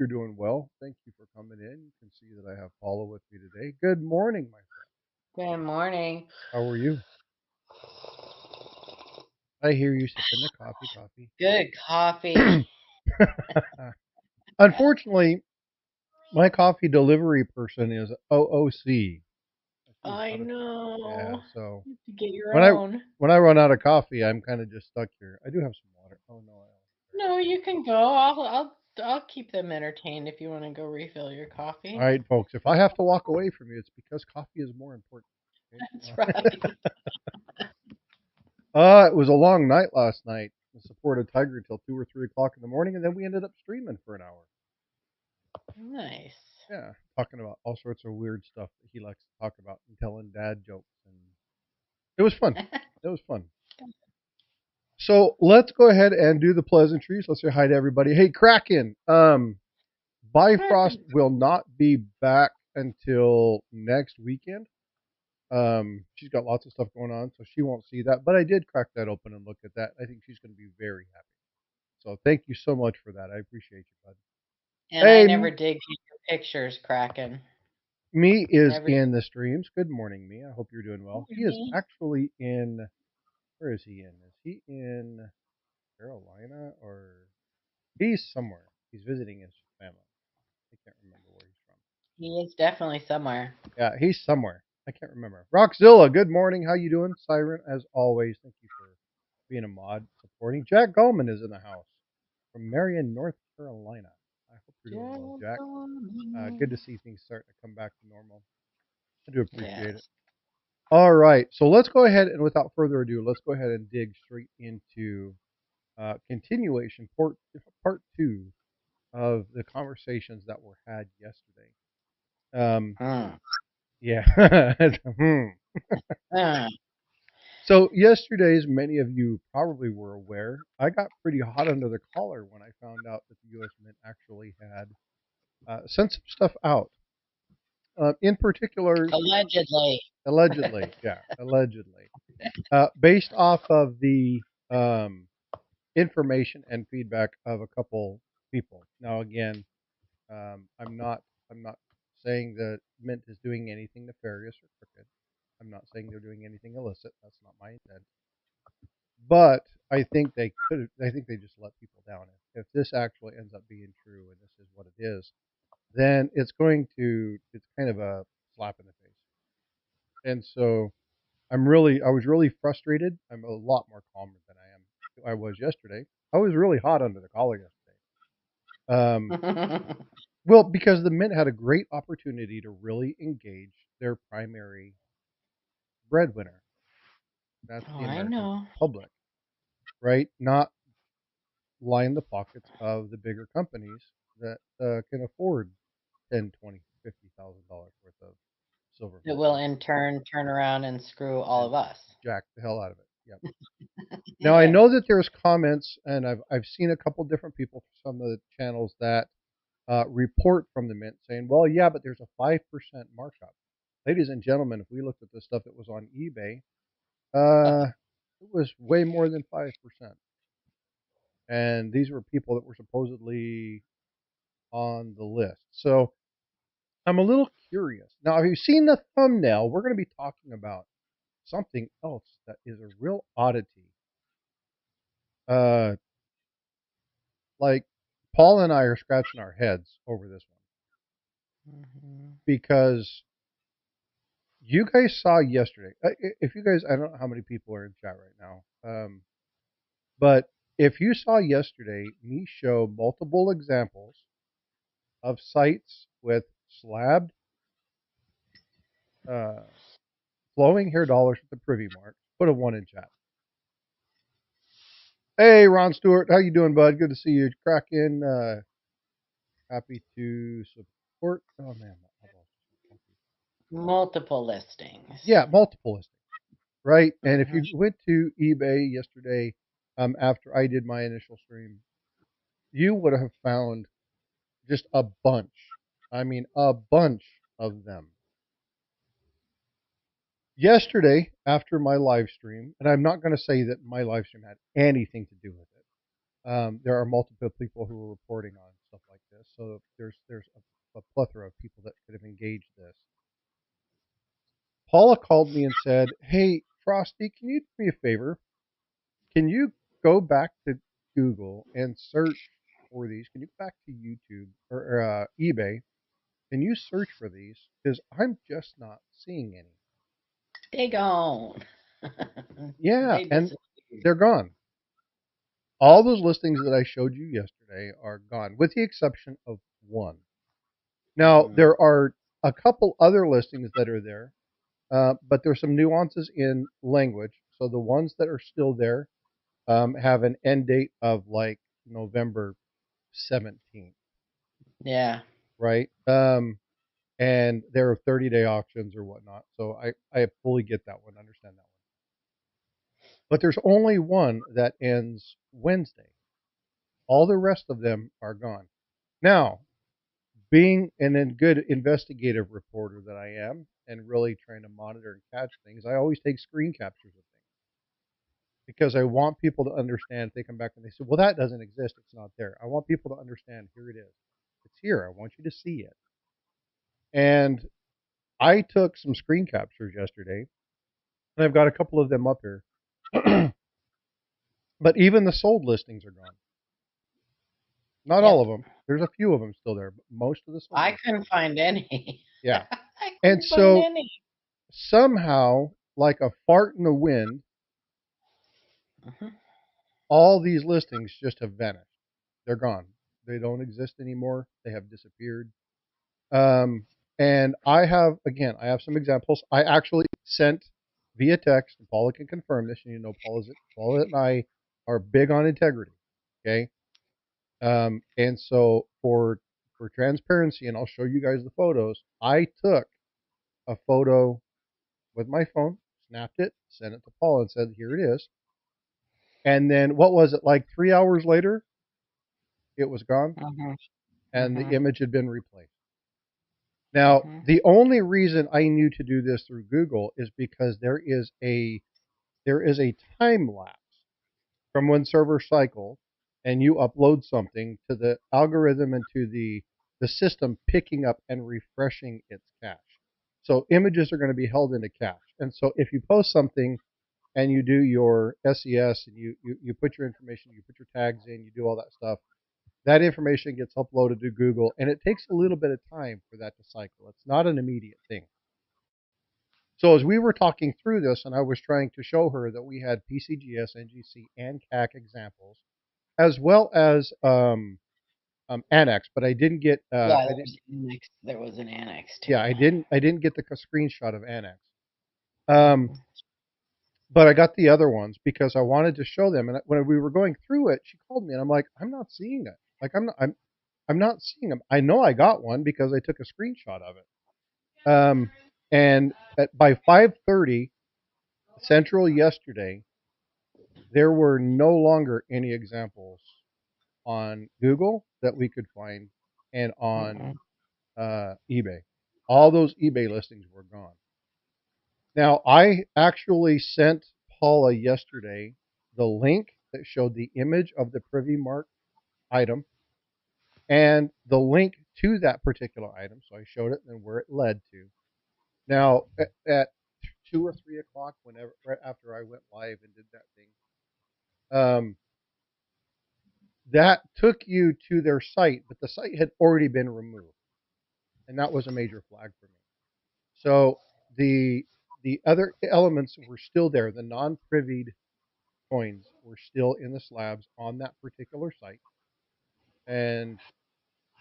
you're doing well. Thank you for coming in. You can see that I have Paula with me today. Good morning, my friend. Good morning. How are you? I hear you sipping the coffee. Good coffee. Unfortunately, my coffee delivery person is OOC. She's I out of town. Yeah, know. so You have to get your when I own. when I run out of coffee, I'm kind of just stuck here. I do have some water. Oh no, I No, you can go. I'll keep them entertained if you want to go refill your All coffee. right, folks. If I have to walk away from you, it's because coffee is more important. Okay? That's right. It was a long night last night. I supported Tiger until 2 or 3 o'clock in the morning, and then we ended up streaming for an hour. Nice. Yeah, talking about all sorts of weird stuff that he likes to talk about and telling dad jokes, and it was fun. It was fun. So let's go ahead and do the pleasantries. Let's say hi to everybody. Hey, Kraken. Bifrost will not be back until next weekend. She's got lots of stuff going on, so she won't see that. But I did crack that open and look at that. I think she's going to be very happy. So thank you so much for that. I appreciate you, bud. And I Hey, never did get your pictures, Kraken. Me is Never. in the streams. Good morning, Me. I hope you're doing well. He is Morning. actually in. Where is he in? Is he in Carolina or he's somewhere? He's visiting his family. I can't remember where he's from. He is definitely somewhere. Yeah, he's somewhere. I can't remember. Rockzilla, good morning. How you doing? Siren, as always, thank you for being a mod supporting. Jack Gallman is in the house from Marion, North Carolina. I hope you're doing well, Jack. Good to see things starting to come back to normal. I do appreciate it. Yes. All right, so let's go ahead and without further ado, let's go ahead and dig straight into continuation, part two of the conversations that were had yesterday. Um, Mm. yeah. Hmm. Mm. So yesterday, as many of you probably were aware, I got pretty hot under the collar when I found out that the U.S. Mint actually had sent some stuff out. In particular, Allegedly. allegedly, yeah, allegedly, based off of the um, information and feedback of a couple people. Now, again, I'm not saying that Mint is doing anything nefarious or crooked. I'm not saying they're doing anything illicit. That's not my intent. But I think they could. I think they just let people down. If this actually ends up being true and this is what it is, then it's going to. It's kind of a slap in the face. And so I was really frustrated. I'm a lot more calmer than I was yesterday. I was really hot under the collar yesterday. Um, well, because the Mint had a great opportunity to really engage their primary breadwinner. That's Oh, the I American know. public, right? Not line the pockets of the bigger companies that can afford 10, 20, $50,000 worth of silver It from will Congress in turn turn around and screw all and of us. jack the hell out of it. Yep. Now I Yeah. know that there's comments, and I've seen a couple different people from some of the channels that report from the Mint saying, "Well, yeah, but there's a 5% markup." Ladies and gentlemen, if we looked at the stuff that was on eBay, it was way more than 5%, and these were people that were supposedly on the list. So I'm a little curious. Now, if you've seen the thumbnail, we're going to be talking about something else that is a real oddity. Uh, like Paul and I are scratching our heads over this one Mhm. because you guys saw yesterday. If you guys, I don't know how many people are in chat right now, but if you saw yesterday me show multiple examples of sites with slabbed uh, flowing hair dollars with the privy mark, put a one in chat. Hey, Ron Stewart, how you doing, bud? Good to see you. Cracking. Happy to support. Oh man, my eyeballs are so funky. Multiple listings. Yeah, multiple listings, right? And if Mhm. you went to eBay yesterday, after I did my initial stream, you would have found just a bunch. I mean, a bunch of them. Yesterday, after my live stream, and I'm not going to say that my live stream had anything to do with it. There are multiple people who are reporting on stuff like this, so there's a plethora of people that could have engaged this. Paula called me and said, "Hey, Frosty, can you do me a favor? Can you go back to Google and search for these? Can you go back to YouTube or eBay? Can you search for these? Because I'm just not seeing any." They gone. Yeah, They and disappeared. they're gone. All those listings that I showed you yesterday are gone, with the exception of one. Now, Mm. there are a couple other listings that are there, but there's some nuances in language. So the ones that are still there have an end date of like November 17th, Yeah. right? And there are 30-day auctions or whatnot. So I fully get that one, understand that one. But there's only one that ends Wednesday. All the rest of them are gone. Now, being a good investigative reporter that I am and really trying to monitor and catch things, I always take screen captures of things because I want people to understand. If they come back and they say, "Well, that doesn't exist, it's not there," I want people to understand, here it is. It's here. I want you to see it. And I took some screen captures yesterday, and I've got a couple of them up here. But even the sold listings are gone. Not all Yep. of them. There's a few of them still there, but most of the sold I listings. couldn't find any. Yeah. I And couldn't find so any. somehow, like a fart in the wind, Mhm. all these listings just have vanished. They're gone. They don't exist anymore. They have disappeared. Um, and I have, again, I have some examples. I actually sent via text, and Paula can confirm this, and you know Paula and I are big on integrity. Okay. And so for transparency, and I'll show you guys the photos, I took a photo with my phone, snapped it, sent it to Paula, and said, "Here it is." And then what was it, like 3 hours later? It was gone, Mhm. and the Mhm. image had been replaced. Now, Mhm. the only reason I knew to do this through Google is because there is a time lapse from when servers cycle and you upload something to the algorithm and to the system picking up and refreshing its cache. So images are going to be held into cache. And so if you post something and you do your SES and you put your information, you put your tags in, you do all that stuff, that information gets uploaded to Google, and it takes a little bit of time for that to cycle. It's not an immediate thing. So as we were talking through this, and I was trying to show her that we had PCGS, NGC, and CAC examples, as well as Annex, but I didn't get Yeah, I didn't there was an annex too. yeah I didn't get the screenshot of Annex. Um, Mhm. but I got the other ones because I wanted to show them. And when we were going through it, she called me, and I'm like, I'm not seeing it. Like I'm not seeing them. I know I got one because I took a screenshot of it. And by 5:30 Central yesterday, there were no longer any examples on Google that we could find, and on Mhm. eBay. All those eBay listings were gone. Now, I actually sent Paula yesterday the link that showed the image of the Privy Mark item and the link to that particular item. So I showed it and where it led to. Now, at 2 or 3 o'clock, whenever right after I went live and did that thing, that took you to their site, but the site had already been removed, and that was a major flag for me. So the other elements were still there. The non-privied coins were still in the slabs on that particular site. And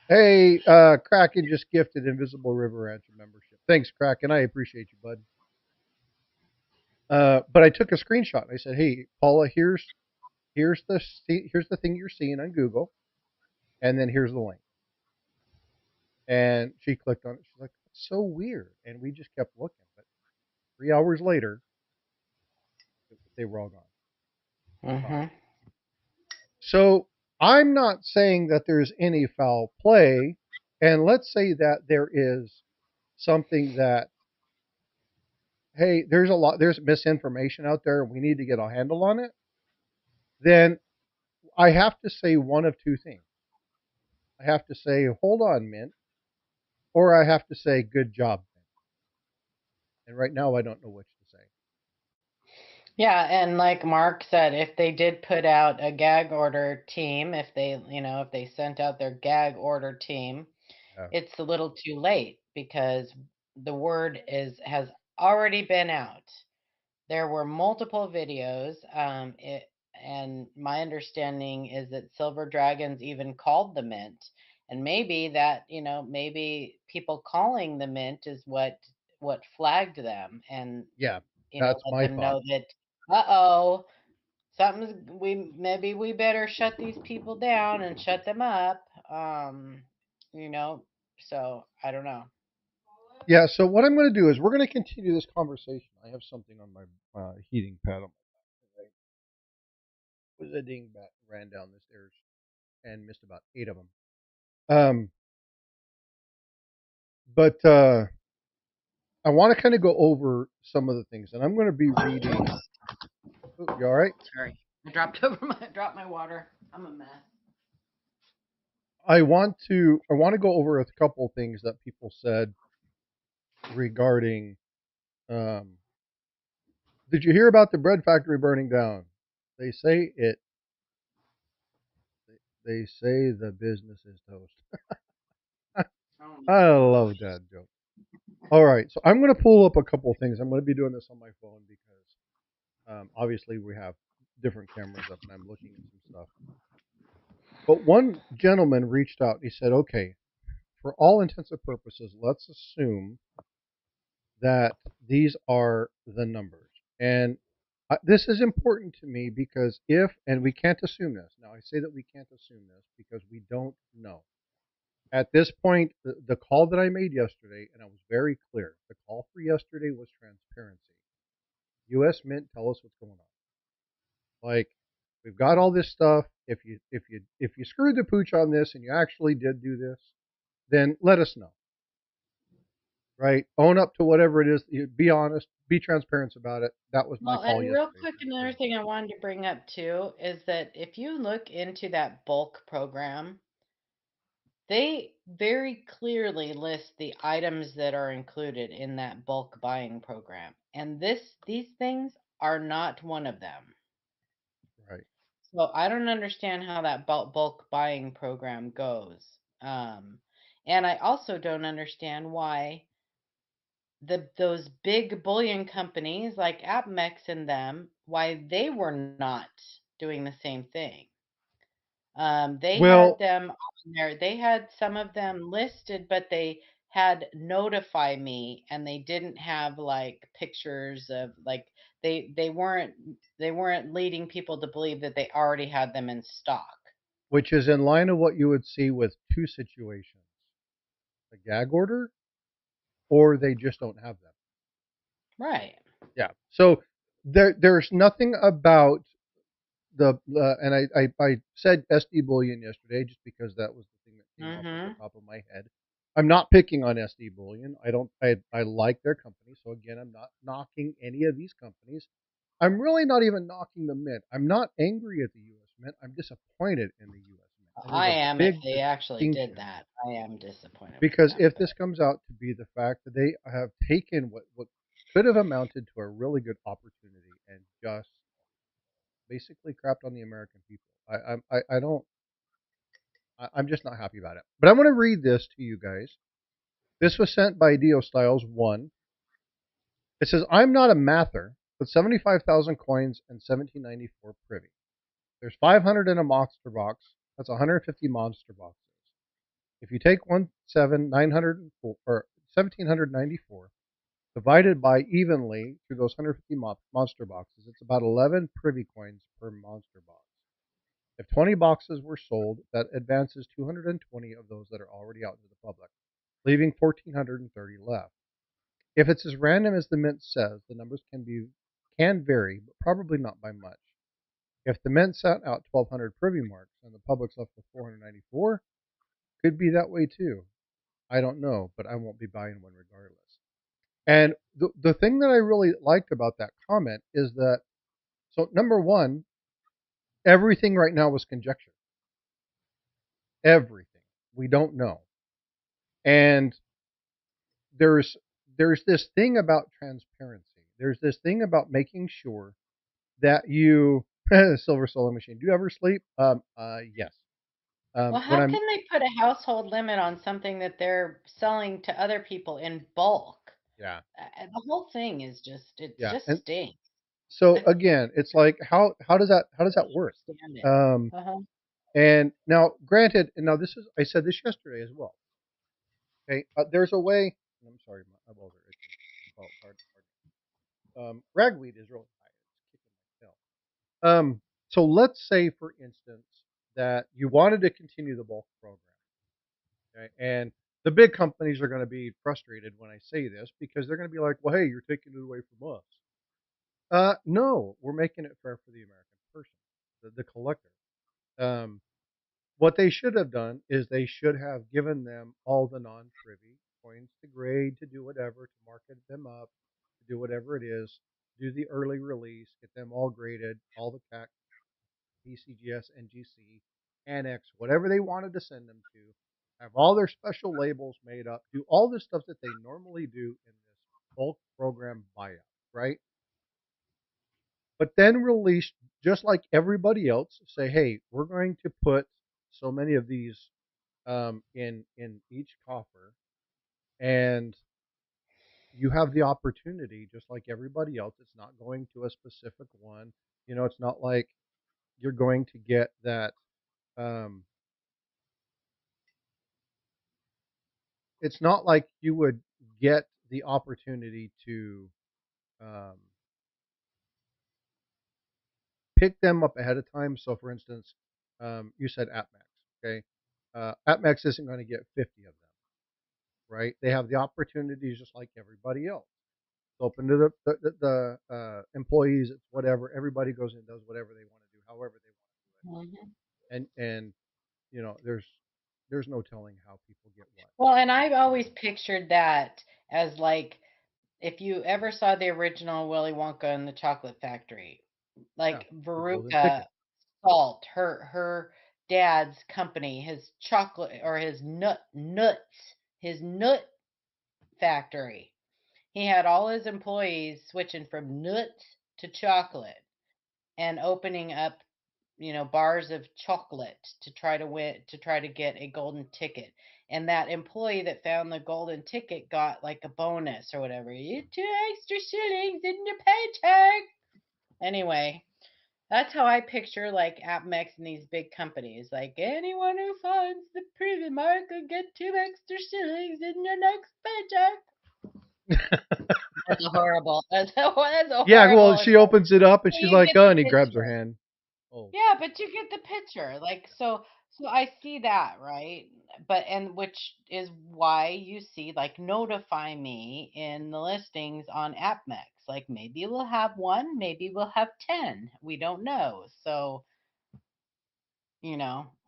hey, Kraken just gifted Invisible River Ranch a membership. Thanks, Kraken. I appreciate you, bud. But I took a screenshot and I said, "Hey, Paula, here's the thing you're seeing on Google, and then here's the link." And she clicked on it. She's like, "That's so weird." And we just kept looking. But 3 hours later, they were all gone. Mhm. So I'm not saying that there's any foul play. And let's say that there is something that, hey, there's misinformation out there and we need to get a handle on it. Then I have to say one of two things. I have to say, hold on, Mint, or I have to say, good job, Mint. And right now, I don't know which to say. Yeah, and like Mark said, if they did put out a gag order team, if they sent out their gag order team, Yeah. it's a little too late because the word has already been out. There were multiple videos, and my understanding is that Silver Dragons even called the Mint, and maybe people calling the Mint is what flagged them, and Yeah, that's let my them thought. know that uh-oh, maybe we better shut these people down and shut them up. You know, so I don't know. Yeah, so what I'm going to do is we're going to continue this conversation. I have something on my heating pad on my back. I was a dingbat, ran down the stairs and missed about 8 of them. But I want to kind of go over some of the things, and I'm going to be reading. Oh, you all right? Sorry, I dropped my water. I'm a mess. I want to go over a couple things that people said regarding. Um, did you hear about the bread factory burning down? They say it. They say the business is toast. Oh my I love gosh. that joke. All right, so I'm going to pull up a couple of things. I'm going to be doing this on my phone because obviously we have different cameras up, and I'm looking at some stuff. But one gentleman reached out. And he said, "Okay, for all intents and purposes, let's assume that these are the numbers." And this is important to me because and we can't assume this. Now, I say that we can't assume this because we don't know. At this point, the call that I made yesterday, and I was very clear, the call for yesterday was transparency. U.S. Mint, tell us what's going on. Like, we've got all this stuff. If you screwed the pooch on this and you actually did do this, then let us know. Right? Own up to whatever it is. Be honest. Be transparent about it. That was my Well, call and real yesterday. quick, another Transparency. thing I wanted to bring up too is that if you look into that bulk program, they very clearly list the items that are included in that bulk buying program. And these things are not one of them. Right. So I don't understand how that bulk buying program goes. And I also don't understand why those big bullion companies like AppMex and them, why they were not doing the same thing. They had Well, them on there. They had some of them listed, but they had notify me, and they didn't have like pictures of like they weren't leading people to believe that they already had them in stock. which is in line of what you would see with two situations: a gag order, or they just don't have them. Right. Yeah. So there's nothing about and I said SD Bullion yesterday just because that was the thing that came off of the Mhm. top of my head. I'm not picking on SD Bullion. I don't. I like their company. So again, I'm not knocking any of these companies. I'm really not even knocking the Mint. I'm not angry at the U.S. Mint. I'm disappointed in the U.S. Mint, and I there's a am if big they actually did distinction that. I am disappointed with because them, if but this comes out to be the fact that they have taken what could have amounted to a really good opportunity and just basically crapped on the American people, I don't. I'm just not happy about it. But I'm going to read this to you guys. This was sent by Dio Styles 1. It says, I'm not a mather, but 75,000 coins and 1794 privy. There's 500 in a monster box. That's 150 monster boxes. If you take 1,904 or 1,794 divided by evenly through those 150 monster boxes, it's about 11 privy coins per monster box. If 20 boxes were sold, that advances 220 of those that are already out into the public, leaving 1,430 left. If it's as random as the mint says, the numbers can vary, but probably not by much. If the mint sent out 1,200 privy marks and the public's left with 494, could be that way too. I don't know, but I won't be buying one regardless. And the thing that I really liked about that comment is that, so number one, everything right now was conjecture. Everything. We don't know. And there's there's this thing about transparency. There's this thing about making sure that you Silver Solar Machine. Do you ever sleep? Yes. Well, When how I'm can they put a household limit on something that they're selling to other people in bulk? Yeah, The whole thing is it yeah. just And stinks. so I again, it's like how does that don't work? understand it. Um, Uh-huh. and now, granted, and now this is I said this yesterday as well. Okay, there's a way. I'm sorry, my eyeballs are itching. Oh, pardon. Ragweed is really high. It's kicking my tail. So let's say, for instance, that you wanted to continue the bulk program, okay, and the big companies are going to be frustrated when I say this because they're going to be like, "Well, hey, you're taking it away from us." No, we're making it fair for the American person, the collector. Um, what they should have done is they should have given them all the non-privy coins to grade, to do whatever, to market them up, to do whatever it is, do the early release, get them all graded, all the CAC, PCGS, NGC, Annex, whatever they wanted to send them to, have all their special labels made up, do all the stuff that they normally do in this bulk program buyout, right? But then release just like everybody else. Say, hey, we're going to put so many of these in each coffer, and you have the opportunity, just like everybody else. It's not going to a specific one. It's not like you're going to get that. Um, it's not like you would get the opportunity to um, pick them up ahead of time. So, for instance, you said AppMax. Okay, AppMax isn't going to get 50 of them, right? They have the opportunities just like everybody else. It's open to the employees. It's whatever. Everybody goes in and does whatever they want to do, however they want Mhm. to do it. And there's no telling how people get what. Well, and I've always pictured that as like if you ever saw the original Willy Wonka and the Chocolate Factory, Yeah, like the golden Veruca ticket. Salt, her dad's company, his chocolate or his nut factory. He had all his employees switching from nuts to chocolate and opening up, bars of chocolate to try to get a golden ticket. And that employee that found the golden ticket got like a bonus or whatever. You 2 extra shillings in your paycheck. Anyway, that's how I picture like AppMex and these big companies. Like anyone who finds the privy mark will get 2 extra shillings in your next paycheck. That's a horrible. That's a Yeah, well, horrible. she opens it up and she's You like, get "Oh," the and he grabs her picture. hand. Oh, Yeah, but you get the picture. Like so I see that, right? But and which is why you see like notify me in the listings on AppMex. Like maybe we'll have one, maybe we'll have 10. We don't know. So,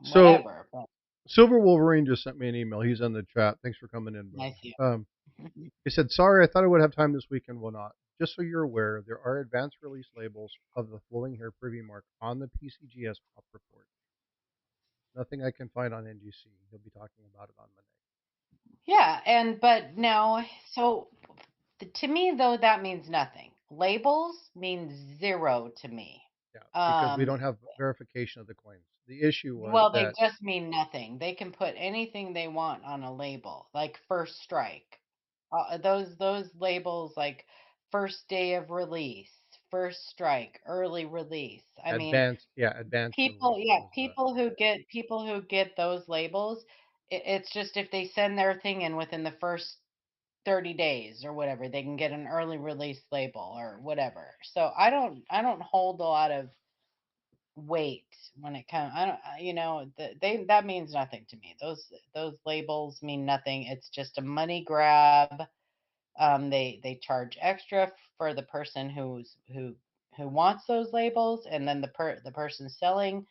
so whatever. But Silver Wolverine just sent me an email. He's in the chat. Thanks for coming in, I brother. see it. He said, "Sorry, I thought I would have time this weekend. Will not. Just so you're aware, there are advanced release labels of the Flowing Hair Privy Mark on the PCGS Pop Report. Nothing I can find on NGC. He'll be talking about it on Monday." Yeah, and but now so to me though that means nothing. Labels mean zero to me. Yeah, because we Um don't have verification of the coins. The issue was Well, they that just mean nothing. They can put anything they want on a label, like first strike. Those labels like first day of release, first strike, early release. I mean, advanced release was the people who get those labels, it's just if they send their thing in within the first 30 days or whatever, they can get an early release label or whatever. So I don't hold a lot of weight when it comes. I don't, that means nothing to me. Those labels mean nothing. It's just a money grab. They charge extra for the person who wants those labels, and then the person selling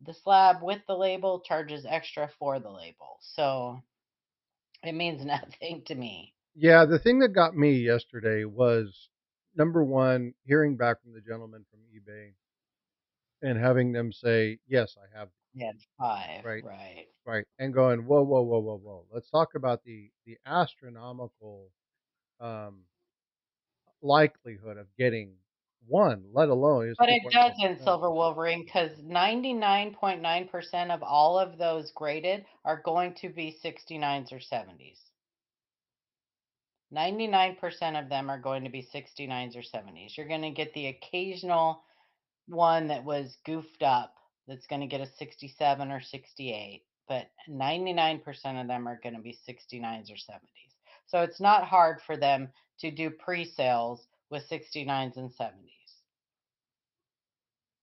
the slab with the label charges extra for the label. So it means nothing to me. Yeah, the thing that got me yesterday was number one, hearing back from the gentleman from eBay and having them say, "Yes, I have Yeah, 5, right? right. Right. And going, whoa, whoa, whoa, whoa, whoa. Let's talk about the astronomical um, likelihood of getting one, let alone is But it does in 2.4%. Silver Wolverine because 99.9% of all of those graded are going to be 69s or 70s. 99% of them are going to be 69s or 70s. You're going to get the occasional one that was goofed up that's going to get a 67 or 68, but 99% of them are going to be 69s or 70s. So it's not hard for them to do pre-sales with 69s and 70s.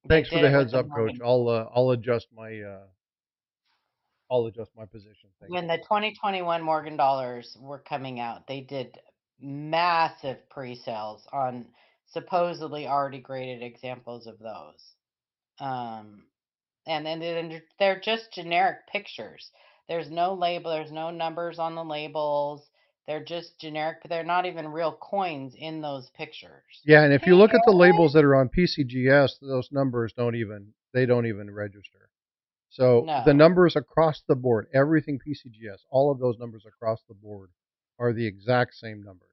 They Thanks for did the it with heads the up, Coach. Morgan. I'll adjust my position. Thank When you. the 2021 Morgan dollars were coming out, they did massive pre-sales on supposedly already graded examples of those. Um, and then they're just generic pictures. There's no label, there's no numbers on the labels. They're just generic, but they're not even real coins in those pictures. Yeah, and if you Hey, look at the labels Eric. that are on PCGS, those numbers don't even register. So the No. numbers across the board, everything PCGS, all of those numbers across the board are the exact same numbers.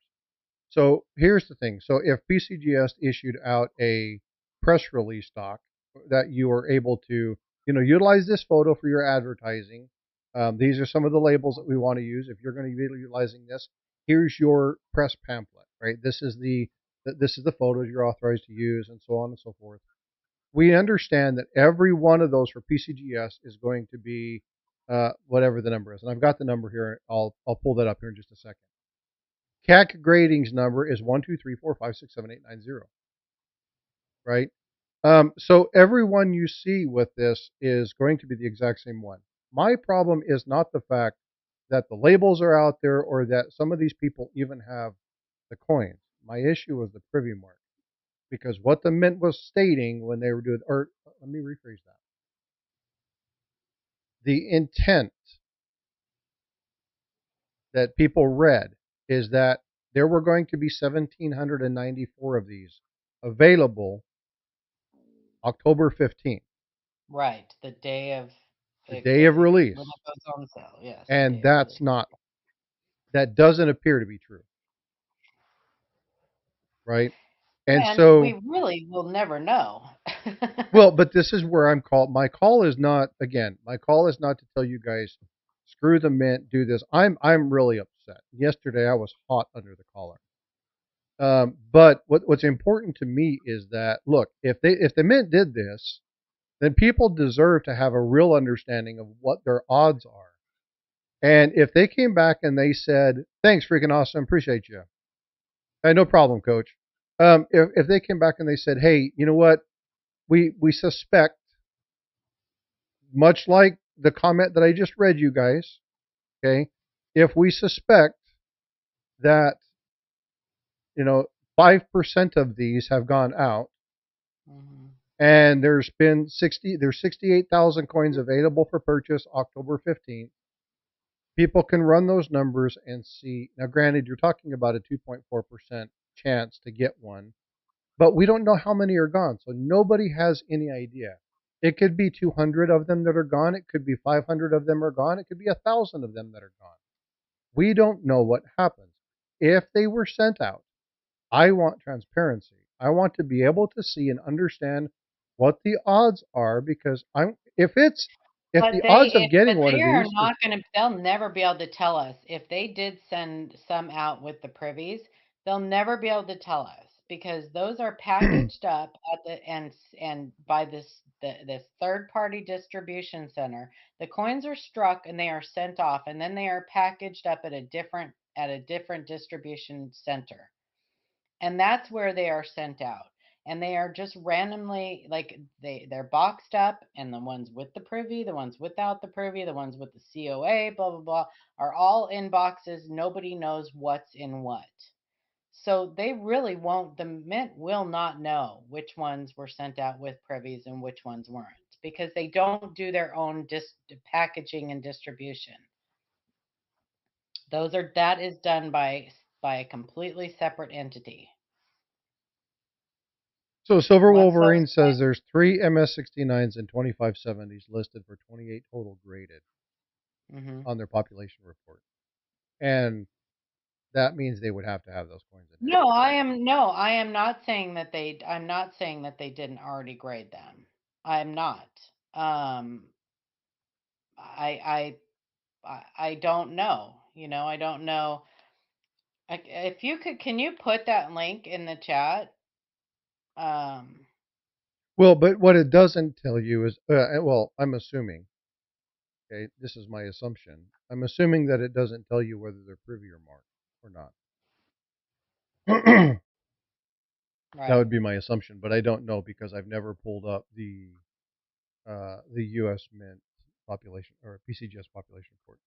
So here's the thing. So if PCGS issued out a press release doc that you are able to, utilize this photo for your advertising. These are some of the labels that we want to use. If you're going to be utilizing this, here's your press pamphlet, right? This is the photos you're authorized to use, and so on and so forth. We understand that every one of those for PCGS is going to be whatever the number is, and I've got the number here. I'll pull that up here in just a second. CAC gradings number is 1, 2, 3, 4, 5, 6, 7, 8, 9, 0. Right? So every one you see with this is going to be the exact same one. My problem is not the fact that the labels are out there or that some of these people even have the coins. My issue is the privy mark because what the mint was stating when they were doing, or let me rephrase that. The intent that people read is that there were going to be 1,794 of these available October 15th, Right. The day of the it, day of when release. it goes on sale. Yes, the And day of release. that doesn't appear to be true, right? And And we so, really will never know. well, but this is where my call is not, again, my call is not to tell you guys, screw the mint, do this. I'm really upset. Yesterday I was hot under the collar. But what's important to me is that, look, if the mint did this, then people deserve to have a real understanding of what their odds are. And if they came back and they said, "Thanks, freaking awesome, appreciate you," no problem, coach. If they came back and they said, "Hey, you know what? We suspect, much like the comment that I just read, you guys, okay, if we suspect that 5% of these have gone out, Mhm. and there's 68,000 coins available for purchase October 15th. People can run those numbers and see. Now, granted, you're talking about a 2.4% chance to get one, but we don't know how many are gone. So nobody has any idea. It could be 200 of them that are gone. It could be 500 of them are gone. It could be 1,000 of them that are gone. We don't know what happens. If they were sent out, I want transparency. I want to be able to see and understand what the odds are because if the odds of getting one They of are these is not gonna they'll never be able to tell us. If they did send some out with the privies, they'll never be able to tell us because those are packaged up at the and by this third party distribution center. The coins are struck and they are sent off and then they are packaged up at a different distribution center. And that's where they are sent out. And they are just randomly like they're boxed up, and the ones with the privy, the ones without the privy, the ones with the COA, blah blah blah, are all in boxes. Nobody knows what's in what. So they really won't. The mint will not know which ones were sent out with privies and which ones weren't because they don't do their own packaging and distribution. That is done by a completely separate entity. So Silver What's those Wolverine says there's 3 MS-69s and 25 70s listed for 28 total graded coins? Hmm. on their population report, and that means they would have to have those coins in hand. I am not saying that I'm not saying that they didn't already grade them. I'm not. Um, I I don't know. I don't know. If you could, can you put that link in the chat? Um, Well, but what it doesn't tell you is, well, I'm assuming. Okay, this is my assumption. I'm assuming that it doesn't tell you whether they're privy or marked or not. That right. would be my assumption, but I don't know because I've never pulled up the U.S. Mint population or PCGS population report.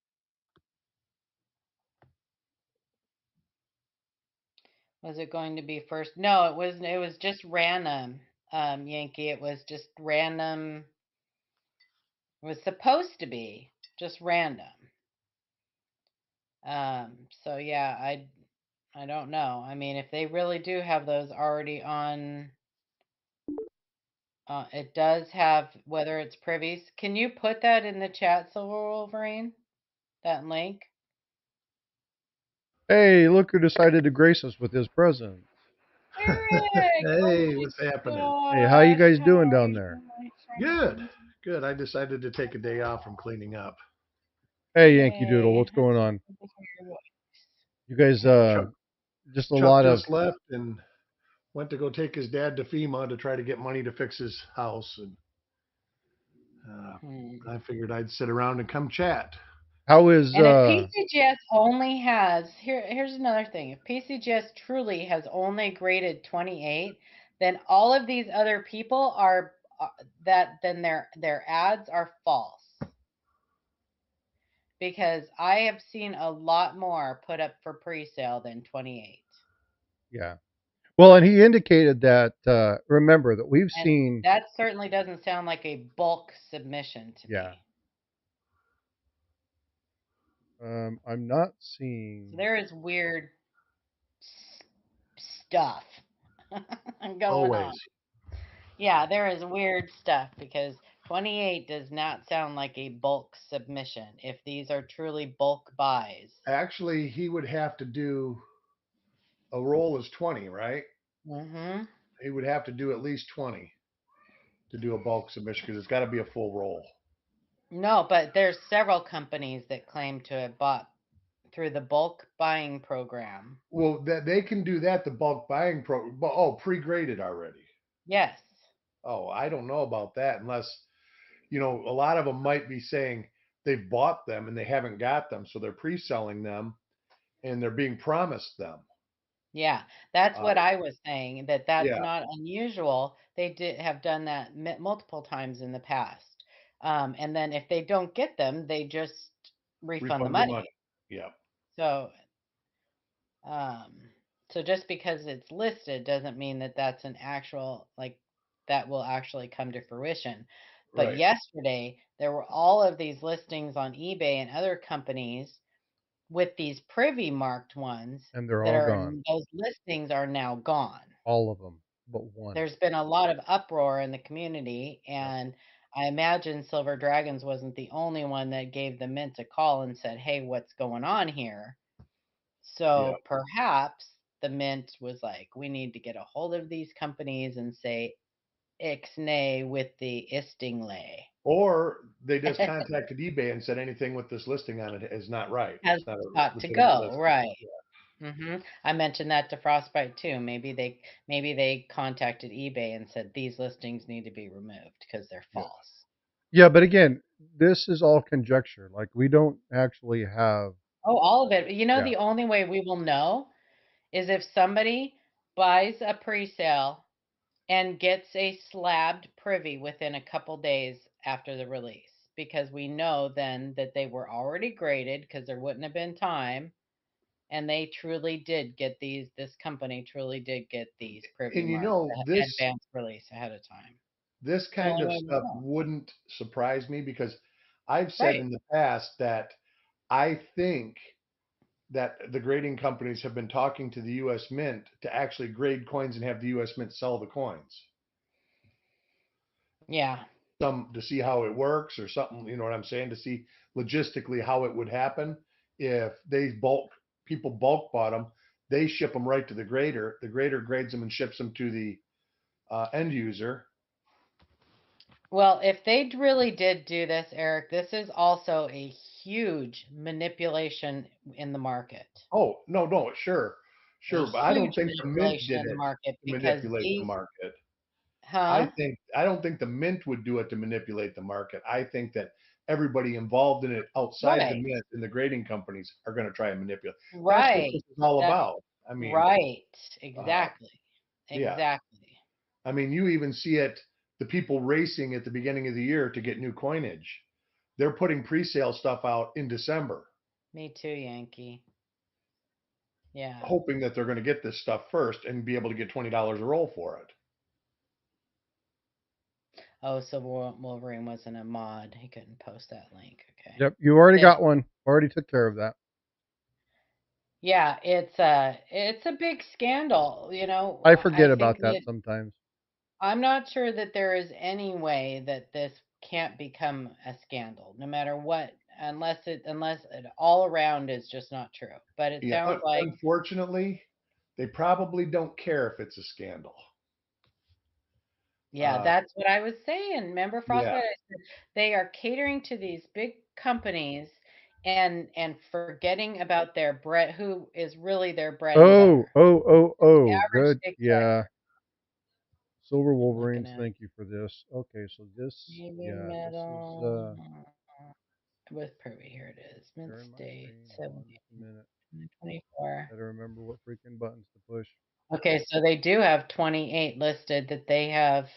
Was it going to be first? No, it was just random, Yankee. It was just random. It was supposed to be just random. So yeah, I don't know. I mean, if they really do have those already on, it does have whether it's privies. Can you put that in the chat, Silver Wolverine? That link? Hey, look who decided to grace us with his presence. Eric, oh Hey, my what's happening? Hey, how you gosh, guys how doing are down you, there? my Good, friend? good. I decided to take a day off from cleaning up. Hey, Yankee Doodle, Yay, what's that's going on? good to hear your voice. You guys, Chuck, just a Chuck lot of. just left and went to go take his dad to FEMA to try to get money to fix his house, and Hmm. I figured I'd sit around and come chat. How is And if PCGS only has here's another thing. If PCGS truly has only graded 28, then all of these other people are that then their ads are false because I have seen a lot more put up for pre-sale than 28. yeah? Well, and he indicated that. Remember that we've And seen. that certainly doesn't sound like a bulk submission to Yeah, me. I'm not So seeing. there is weird stuff going on. Always. Yeah, there is weird stuff because 28 does not sound like a bulk submission if these are truly bulk buys. Actually, he would have to do a roll is 20, right? Hmm. He would have to do at least 20 to do a bulk submission because it's got to be a full roll. No, but there's several companies that claim to have bought through the bulk buying program. Well, that they can do that. The bulk buying pre-graded already. Yes. Oh, I don't know about that unless, a lot of them might be saying they've bought them and they haven't got them, so they're pre-selling them and they're being promised them. Yeah, that's Uh, what I was saying, that that's yeah, not unusual. They did have done that multiple times in the past. And then if they don't get them, they just refund the refund the money. money. Yeah, So Um, so just because it's listed doesn't mean that that's an actual, like, that will actually come to fruition. But right. yesterday, there were all of these listings on eBay and other companies with these privy marked ones And they're that all are, gone. those listings are now gone. All of them, but one. There's been a lot of uproar in the community, Yep. and I imagine Silver Dragons wasn't the only one that gave the mint a call and said, "Hey, what's going on here?" Yep. So perhaps the mint was like, we need to get a hold of these companies and say ixnay with the istinglay. Or they just contacted eBay and said anything with this listing on it is not right. Has It's not a got to legitimate go, listing. right? I mentioned that to Frostbite too. Maybe they contacted eBay and said these listings need to be removed because they're Yeah. false. Yeah, but again, this is all conjecture. Like we don't actually have. Oh, all of it. You know, Yeah, the only way we will know is if somebody buys a pre-sale and gets a slabbed privy within a couple days after the release because we know then that they were already graded because there wouldn't have been time and they truly did get these this company truly did get these privy And marks this advance release ahead of time. this The kind only of way we stuff know. wouldn't surprise me because I've said Right. in the past that I think that the grading companies have been talking to the US Mint to actually grade coins and have the US Mint sell the coins. Yeah. some to see how it works or something, you know what I'm saying, to see logistically how it would happen if people bulk bought them, they ship them right to the grader grades them and ships them to the end user. Well, if they really did do this, Eric, this is also a huge manipulation in the market. Oh, no, no, sure, A sure, but I don't huge think the mint manipulation did in the it market to because manipulate the these, market. huh? I don't think the mint would do it to manipulate the market. I think that everybody involved in it outside the Right. mint and the grading companies are going to try and manipulate. That's what Right. this is all That about. I mean, right. uh, Exactly. yeah. Exactly. I mean, you even see it, the people racing at the beginning of the year to get new coinage. They're putting pre-sale stuff out in December, Me too, Yankee. Yeah. hoping that they're going to get this stuff first and be able to get $20 a roll for it. Oh, so Wolverine wasn't a mod. He couldn't post that link. Okay. Yep, you already Good. got one. Already took care of that. Yeah, it's a big scandal, you know. I I forget think about that that sometimes. I'm not sure that there is any way that this can't become a scandal, no matter what, unless it all around is just not true. But it Yeah, sounds like, unfortunately, they probably don't care if it's a scandal. yeah, Uh, that's what I was saying. Remember yeah, Frostbite? I said they are catering to these big companies and forgetting about their bread, who is really their bread and butter. Good. Average big Yeah. Silver I'm looking Wolverines, at thank you for this. Okay, so this, maybe yeah, this is, metal with Privy. Here it is. Mint sharing my State screen. Hold on 17, just a minute. 2024. Gotta remember what freaking buttons to push. Okay, so they do have 28 listed that they have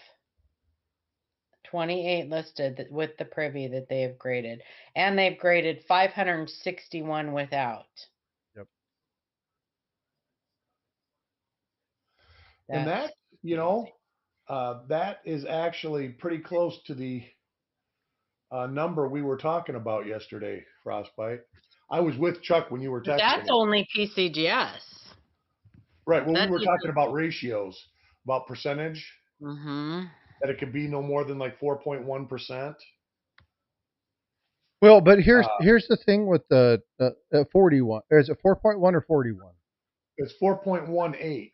28 listed that with the Privy that they have graded. And they've graded 561 without. Yep. and That's that, you crazy. know, that is actually pretty close to the number we were talking about yesterday, Frostbite. I was with Chuck when you were But texting that's it. only PCGS. Right. Well, we That were talking doesn't. about ratios, about percentage, Mm-hmm. that it could be no more than like 4.1%. Well, but Uh, here's the thing with the 41. Is it 4.1 or 41? it's 4.18%.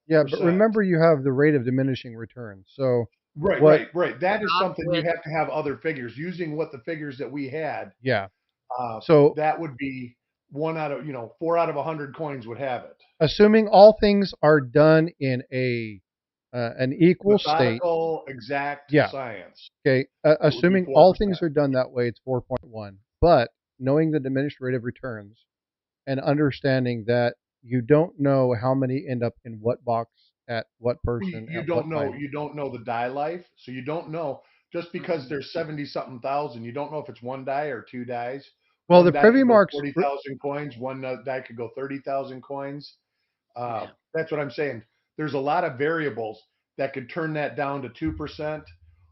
Yeah, but remember you have the rate of diminishing returns. So Right, what? right, right. That is Not something you with have to have other figures. Using what the figures that we had, Yeah. So that would be 4 out of 100 coins would have it. assuming all things are done in a an equal state. Methodical, exact Yeah. science. Okay. It would be Assuming all 4%. things are done that way, it's 4.1. But knowing the diminished rate of returns and understanding that you don't know how many end up in what box at what person You at what don't know. time. You don't know the die life, so you don't know just because mm-hmm. there's 70 something thousand. You don't know if it's one die or two dies. Well, One the die privy could go marks. 40,000 coins. One die could go 30,000 coins. Yeah. That's what I'm saying. There's a lot of variables that could turn that down to 2%,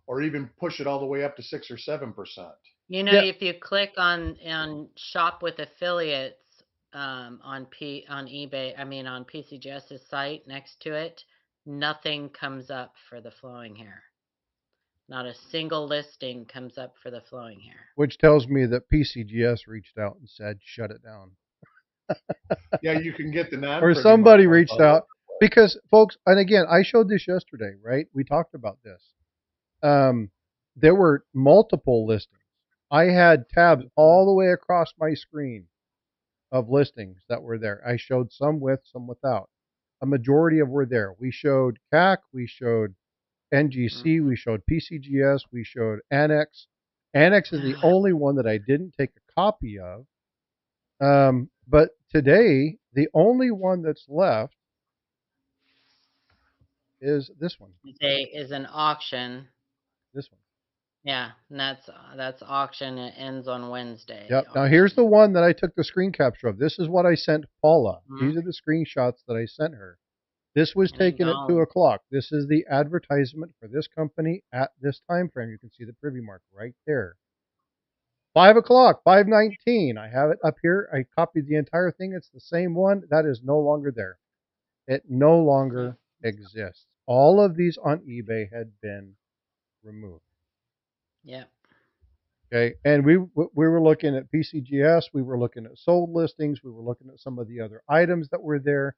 or even push it all the way up to 6 or 7%. You know, Yeah. if you click on shop with affiliates on on eBay, I mean on PCGS's site next to it, nothing comes up for the flowing hair. Not a single listing comes up for the flowing hair. Which tells me that PCGS reached out and said, "Shut it down." Yeah, you can get the Or non-privy mark somebody ones reached all over out the place. because folks, and again, I showed this yesterday, right? We talked about this. There were multiple listings. I had tabs all the way across my screen of listings that were there. I showed some with, some without. A majority of were there. We showed CAC, we showed NGC, we showed PCGS, we showed Annex. Annex is the only one that I didn't take a copy of. But today, the only one that's left is this one. Is an auction. This one. Yeah, and that's auction. It ends on Wednesday. Yep. The Now here's auction. the one that I took the screen capture of. This is what I sent Paula. Mhm. These are the screenshots that I sent her. This was It ain't taken at gone. 2:00. This is the advertisement for this company at this time frame. You can see the privy mark right there. 5:00, 5:19. I have it up here. I copied the entire thing. It's the same one. That is no longer there. It no longer exists. All of these on eBay had been removed. Yep. Okay, and we were looking at PCGS, we were looking at sold listings, we were looking at some of the other items that were there.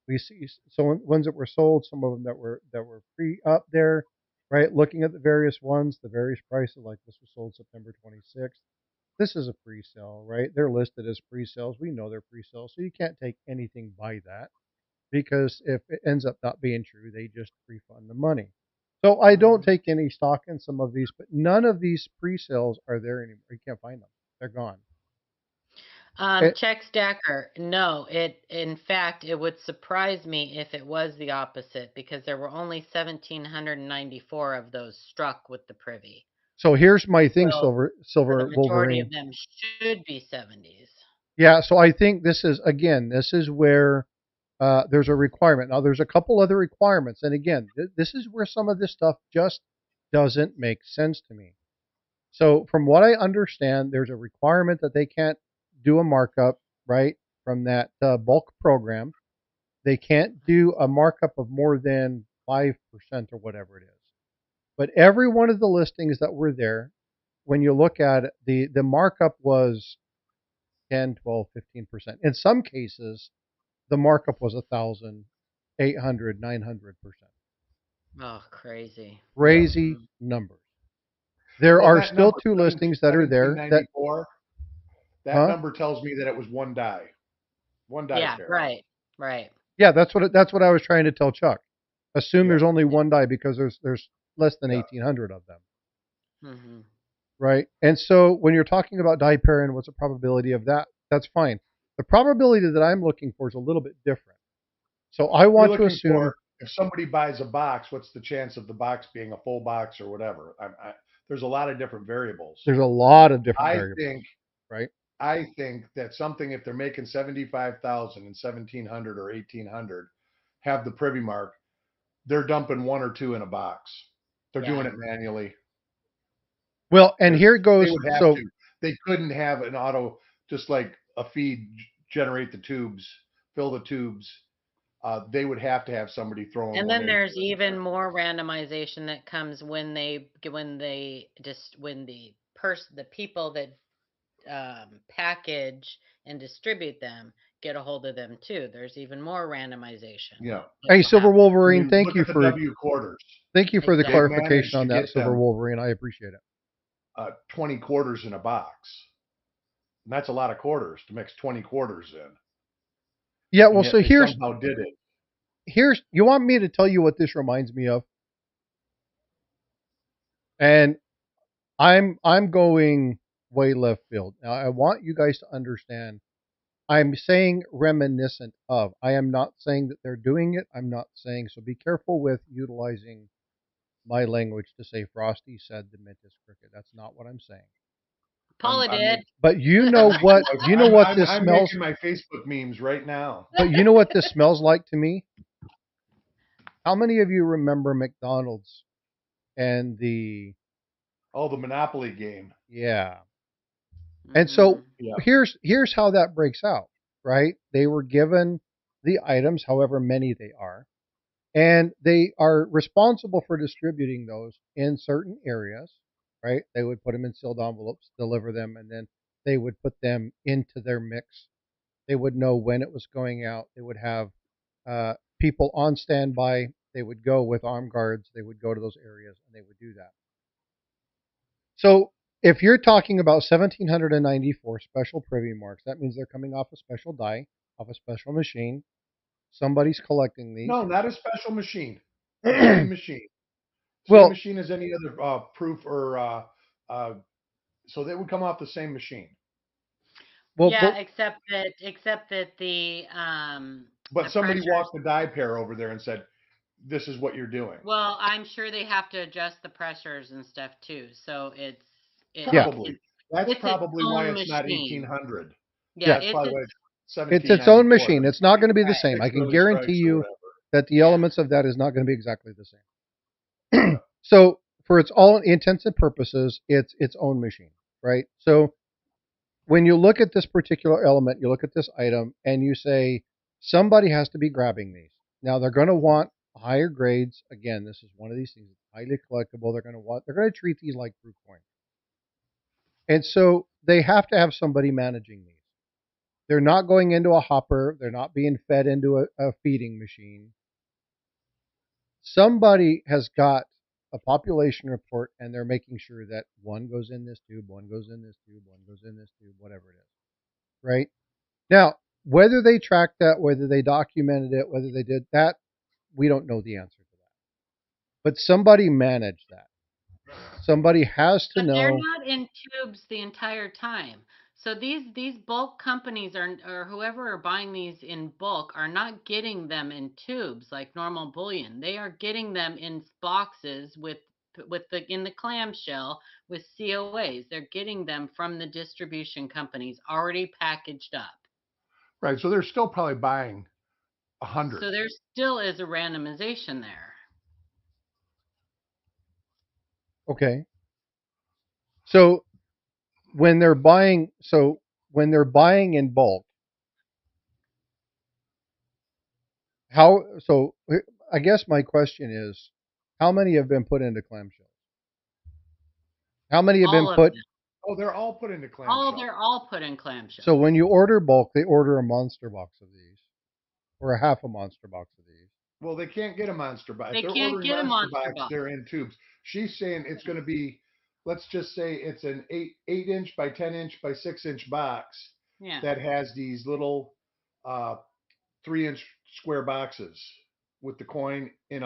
We see some ones that were sold, some of them that were pre up there, right? Looking at the various ones, the various prices, like this was sold September 26th. This is a pre-sale, right? They're listed as pre-sales. We know they're pre-sales, so you can't take anything by that because if it ends up not being true, they just refund the money. So I don't take any stock in some of these, but none of these pre-sales are there anymore. You can't find them; they're gone. Check Stacker. No, in fact, it would surprise me if it was the opposite because there were only 1,794 of those struck with the privy. So here's my thing, So Silver the majority Wolverine. of them should be 70s. Yeah, so I think this is where there's a requirement. Now, there's a couple other requirements, and again, this is where some of this stuff just doesn't make sense to me. So, from what I understand, there's a requirement that they can't do a markup, right, from that bulk program. They can't do a markup of more than 5% or whatever it is. But every one of the listings that were there, when you look at it, the markup was 10, 12, 15%. In some cases, the markup was 1,000, 800, 900%. Oh, crazy. Crazy numbers. There Well, are that still number, 2 listings that are there that 1794, that huh? number tells me that it was one die Yeah, pair. right. Yeah, that's what I was trying to tell Chuck. Assume Yeah. there's only one die because there's less than Yeah. 1,800 of them, Mm-hmm. right? And so when you're talking about die pairing, what's the probability of that? That's fine. The probability that I'm looking for is a little bit different. So I You're want to looking assume for, if somebody buys a box, what's the chance of the box being a full box or whatever? There's a lot of different variables. there's a lot of different I variables, think right? I think that something, if they're making 75,000 and 1,700 or 1,800 have the privy mark, they're dumping one or two in a box. They're doing Yeah. it manually. Well, and here it They goes. would have So to. They couldn't have an auto, just like a feed, generate the tubes, fill the tubes. They would have to have somebody throwing And one then in. there's even more randomization that comes when the people that package and distribute them get a hold of them too. There's even more randomization. Yeah. hey, Will Silver happen. I Wolverine, mean, look at the W quarters. thank you for the They Exactly. managed clarification to on that, get Silver them Wolverine. I appreciate it. 20 quarters in a box. And that's a lot of quarters to mix 20 quarters in. Yeah, And well, yet so they somehow did it. you want me to tell you what this reminds me of? And I'm going way left field. Now I want you guys to understand. I'm saying reminiscent of. I am not saying that they're doing it. I'm not saying so. Be careful with utilizing my language to say Frosty said the mint is crooked. That's not what I'm saying. Paula did. But you know what? You know what this I'm smells. making my Facebook memes right now. But you know what this smells like to me? How many of you remember McDonald's and the The Monopoly game. yeah? And so Yeah. here's how that breaks out, right? They were given the items, however many they are, and they are responsible for distributing those in certain areas, right? They would put them in sealed envelopes, deliver them, and then they would put them into their mix. They would know when it was going out. They would have people on standby. They would go with armed guards. They would go to those areas and they would do that. So if you're talking about 1,794 special privy marks, that means they're coming off a special die, off a special machine. Somebody's collecting these. No, not a special machine. Same machine. Well, Same machine as any other proof or so they would come off the same machine. well, yeah, except that the But the somebody pressures. walked the die pair over there and said, "This is what you're doing." Well, I'm sure they have to adjust the pressures and stuff too. So Probably. That's it's its probably why own it's not machine. 1800. Yeah, That's probably why it's it's its own 1794. machine. It's not going to be the Right. same. I Six can early guarantee strikes or you whatever. that the Yeah. elements of that is not going to be exactly the same. So for its all intents and purposes, it's its own machine, right? So when you look at this particular element, you look at this item, and you say somebody has to be grabbing these. Now they're going to want higher grades. Again, this is one of these things. highly collectible. They're going to treat these like fruit coins. And so they have to have somebody managing these. They're not going into a hopper. They're not being fed into a feeding machine. Somebody has got a population report, and they're making sure that one goes in this tube, one goes in this tube, one goes in this tube, whatever it is. Right? Now, whether they tracked that, whether they documented it, whether they did that, we don't know the answer to that. But somebody managed that. Somebody has to But they're know. not in tubes the entire time. So these bulk companies are, or whoever are buying these in bulk, are not getting them in tubes like normal bullion. They are getting them in boxes with the in the clamshell with COAs. They're getting them from the distribution companies already packaged up. Right. So they're still probably buying 100. So there still is a randomization there. Okay. So when they're buying in bulk, I guess my question is, how many have been put into clamshells? How many have been All of put? them. Oh, they're all put into clamshell. They're all put in clamshells. So when you order bulk, they order a monster box of these, or a half a monster box of these. Well, they can't get a monster box. They If they're can't ordering get a monster monster box, box. they're in tubes. She's saying it's going to be, let's just say it's an 8-inch by 10-inch by 6-inch box Yeah. that has these little 3-inch square boxes with the coin in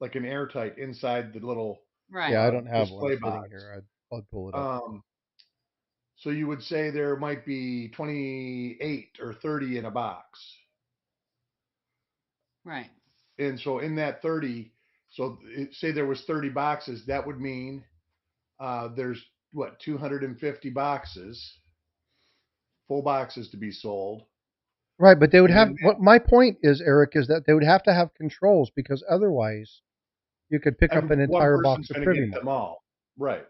like an airtight inside the little Right. Yeah, I don't have one display sitting box. here. I'll pull it up. So you would say there might be 28 or 30 in a box. Right. And so in that 30, say there was 30 boxes, that would mean there's what, 250 boxes, full boxes to be sold. Right, but they would And have. then What my point is, Eric, is that they would have to have controls, because otherwise, you could pick up an one entire person's box of going to Privy get Marks. them all. Right.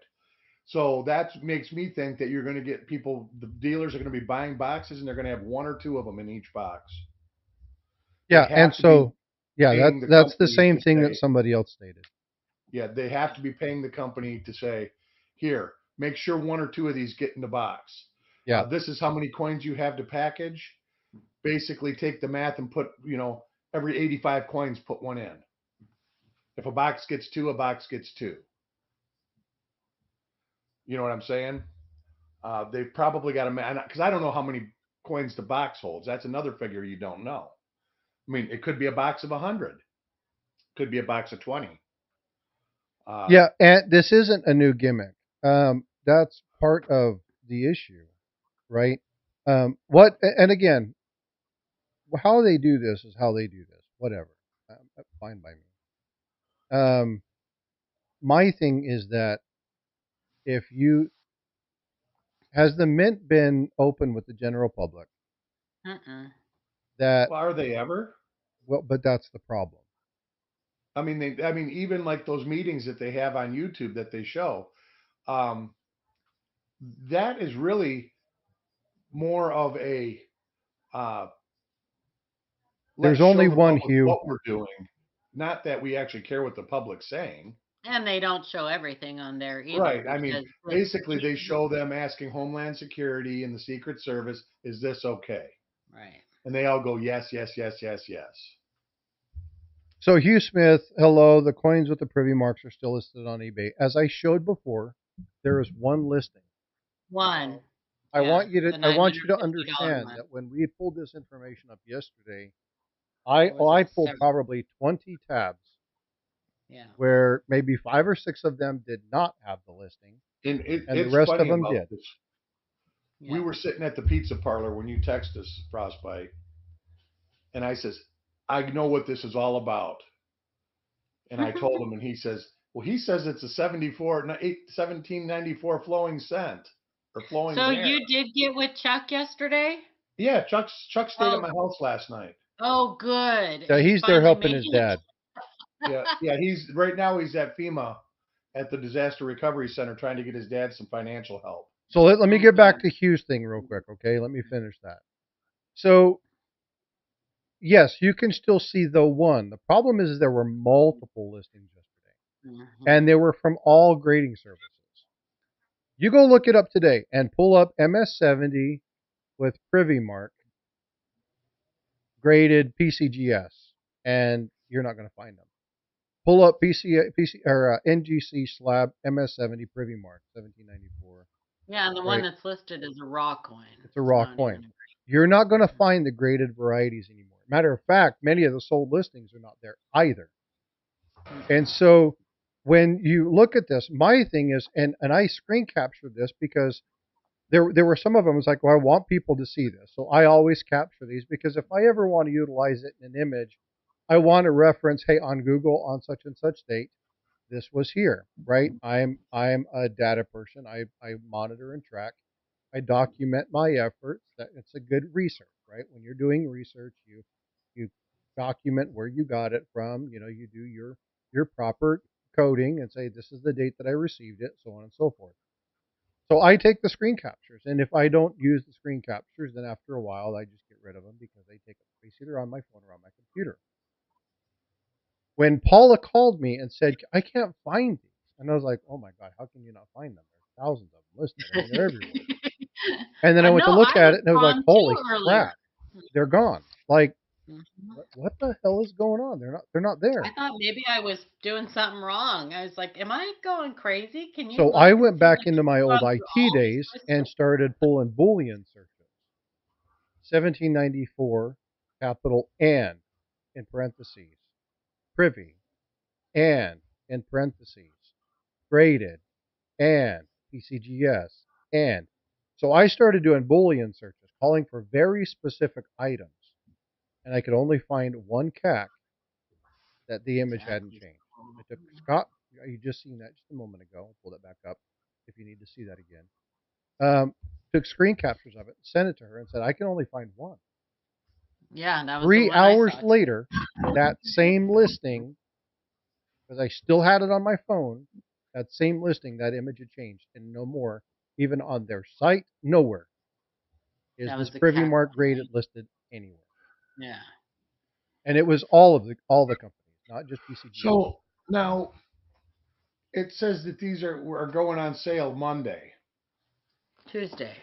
So that makes me think that you're going to get people, the dealers are going to be buying boxes and they're going to have one or two of them in each box. They Yeah, have and to so be yeah, paying the that's the company same to thing that say, somebody else stated. yeah, they have to be paying the company to say, here, make sure one or two of these get in the box. Yeah, This is how many coins you have to package. Basically, take the math and put, every 85 coins, put one in. If a box gets two, a box gets two. You know what I'm saying? They've probably got to, because I don't know how many coins the box holds. That's another figure you don't know. I mean, it could be a box of 100, could be a box of 20. yeah, and this isn't a new gimmick. That's part of the issue, right? And again, how they do this is how they do this. Whatever, that's fine by me. My thing is that if you has the mint been open with the general public, that Well, are they ever? well, but that's the problem. I mean, even like those meetings that they have on YouTube that they show, um, that is really more of a There's let's only show the one public Hugh. what we're doing, not that we actually care what the public's saying. And they don't show everything on there either. Right. I mean, because, like, basically, they show them asking Homeland Security and the Secret Service, "Is this okay?" Right. And they all go, "Yes, yes, yes, yes, yes." So Hugh Smith, hello. The coins with the Privy Marks are still listed on eBay. As I showed before, there is one listing. One. I Yeah, want you the to $950 understand one. that when we pulled this information up yesterday, It was I at pulled 7. probably 20 tabs Yeah. where maybe 5 or 6 of them did not have the listing, And and the it's rest of funny them about did. this. Yeah. We were sitting at the pizza parlor when you text us, Frostbite, and I says, "I know what this is all about." And I told him, and he says, "Well, he says it's a 1794 flowing cent or flowing So hair." you did get with Chuck yesterday? Yeah, Chuck stayed at Oh, my house last night. oh, good. Yeah, He he's there finally helping made his it. dad. Yeah. He's right now. He's at FEMA at the Disaster Recovery Center trying to get his dad some financial help. So let me Oh, get back good. to Hugh's thing real quick, okay? Let me finish that. So yes, you can still see the one. The problem is there were multiple listings yesterday. and they were from all grading services. You go look it up today and pull up MS70 with Privy Mark graded PCGS, and you're not going to find them. Pull up NGC slab MS70 Privy Mark 1794. Yeah, and the one that's listed is a raw coin. It's a raw coin. You're not going to find the graded varieties anymore. Matter of fact, many of the sold listings are not there either. And so when you look at this, my thing is, and I screen captured this because there were some of them was like, well, I want people to see this. So I always capture these because if I ever want to utilize it in an image, I want to reference, hey, on Google on such and such date, this was here, right? I'm a data person. I monitor and track. I document my efforts. That it's a good research, right? When you're doing research, you document where you got it from. You know, you do your proper coding and say this is the date that I received it, so on and so forth. So I take the screen captures, and if I don't use the screen captures, then after a while I just get rid of them because they take up space either on my phone or on my computer. When Paula called me and said, I can't find these, and I was like, oh my God, how can you not find them? There's thousands of them listed. I mean, they're everywhere. And then I went to look at it, and I was like, holy crap, they're gone. Like, what the hell is going on? They're not there. I thought maybe I was doing something wrong. I was like, am I going crazy? Can you? So I went back into my old IT days and started pulling Boolean searches. 1794, capital N in parentheses, Privy, and in parentheses, graded, and PCGS, and. So I started doing Boolean searches, calling for very specific items, and I could only find one CAC that the image hadn't changed. I took Scott, you just seen that just a moment ago. I'll pull that back up if you need to see that again. Took screen captures of it, sent it to her, and said, I can only find one. Yeah, that was 3 hours later, that same listing, because I still had it on my phone, that same listing, that image had changed, and no more, even on their site, nowhere is this Privy Mark graded listed anywhere. Yeah. And it was all the companies, not just PCG. So now it says that these are going on sale Monday. Tuesday,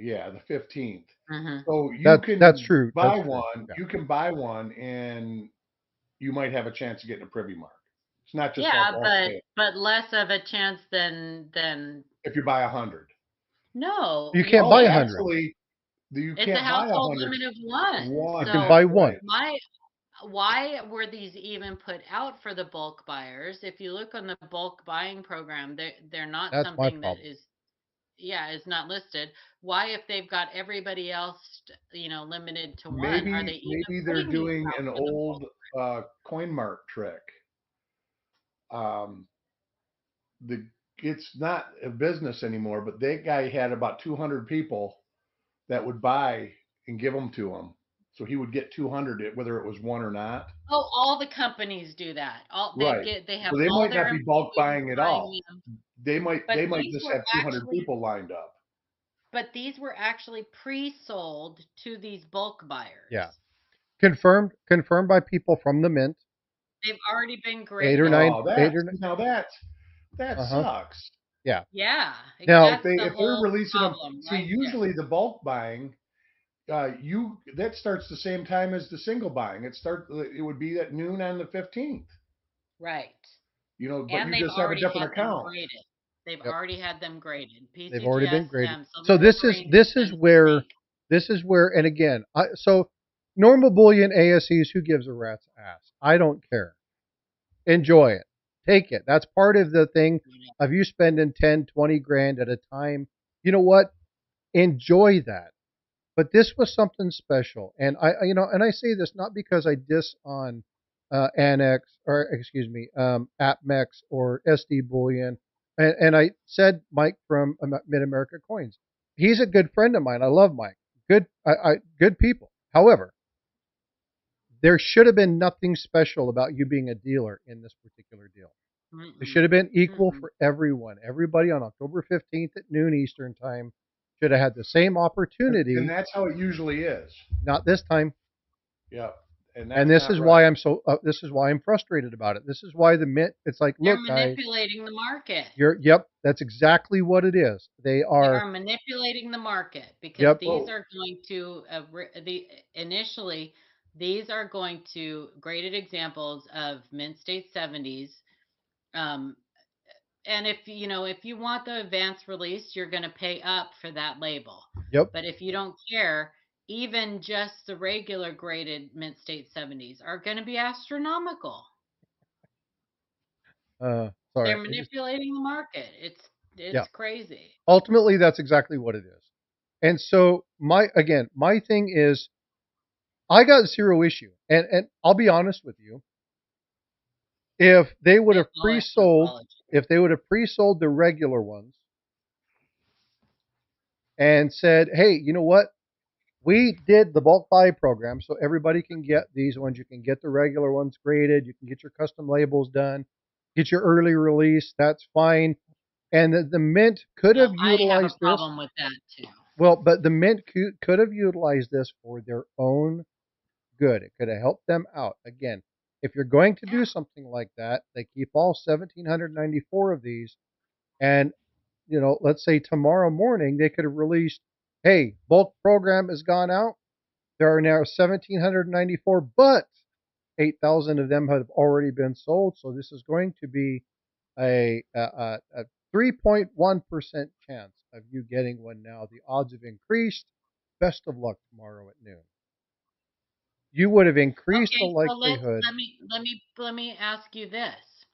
yeah, the 15th. Mm-hmm. So that's true. Buy one. Yeah. You can buy one, and you might have a chance of getting a Privy Mark. It's not just but less of a chance than if you buy 100. No, you can't buy 100. Actually, you it's can't a household limit of one. You can buy one. Why were these even put out for the bulk buyers? If you look on the bulk buying program, they're not That's something that is not listed. Why, if they've got everybody else, limited to one, are they even maybe they're doing an old CoinMark trick. It's not a business anymore, but that guy had about 200 people that would buy and give them to him. So he would get 200, whether it was one or not. Oh, all the companies do that. They have. So they all might not be bulk buying at all. They might just have 200 people lined up. But these were actually pre-sold to these bulk buyers. Yeah, confirmed by people from the mint. They've already been graded. 8 or 9. Now that sucks. Yeah. Yeah. Now if they're releasing them, usually the bulk buying, that starts the same time as the single buying. It would be at noon on the 15th. Right. But you just have a different account. They've already had them graded. PCGS, they've already been graded. So this is where, and again, so normal Boolean ASEs, who gives a rat's ass? I don't care. Enjoy it. Take it. That's part of the thing of you spending 10, 20 grand at a time. You know what? Enjoy that. But this was something special. And I say this not because I diss on Annex, or excuse me, AppMex or SD Bullion. And I said Mike from Mid-America Coins. He's a good friend of mine. I love Mike. Good people. However, there should have been nothing special about you being a dealer in this particular deal. It should have been equal for everyone. Everybody on October 15th at noon Eastern time should have had the same opportunity. And that's how it usually is. Not this time. Yeah. and that's And this not is right. why I'm so. This is why I'm frustrated about it. This is why the mint. It's like, They're look, guys, manipulating the market. Yep. That's exactly what it is. They They are. are manipulating the market because Yep. these Well, are going to initially these are going to graded examples of mint state 70s. Um, and if you want the advanced release, you're going to pay up for that label. Yep. But if you don't care, even just the regular graded mint state 70s are going to be astronomical. Sorry. They're manipulating the market. It's Yeah. crazy. Ultimately, that's exactly what it is. And so my thing is, I got zero issue, and I'll be honest with you. If they would have pre-sold, the regular ones and said, hey, you know what? We did the bulk buy program, so everybody can get these ones. You can get the regular ones graded. You can get your custom labels done. Get your early release. That's fine. And the Mint could No, have I have a utilized this. problem with that too. Well, but the Mint could have utilized this for their own good. It could have helped them out. Again, if you're going to do something like that, they keep all 1,794 of these, and let's say tomorrow morning they could have released, hey, bulk program has gone out. There are now 1,794, but 8,000 of them have already been sold. So this is going to be a 3.1% chance of you getting one now. The odds have increased. Best of luck tomorrow at noon. You would have increased the Okay, so likelihood. let me ask you this.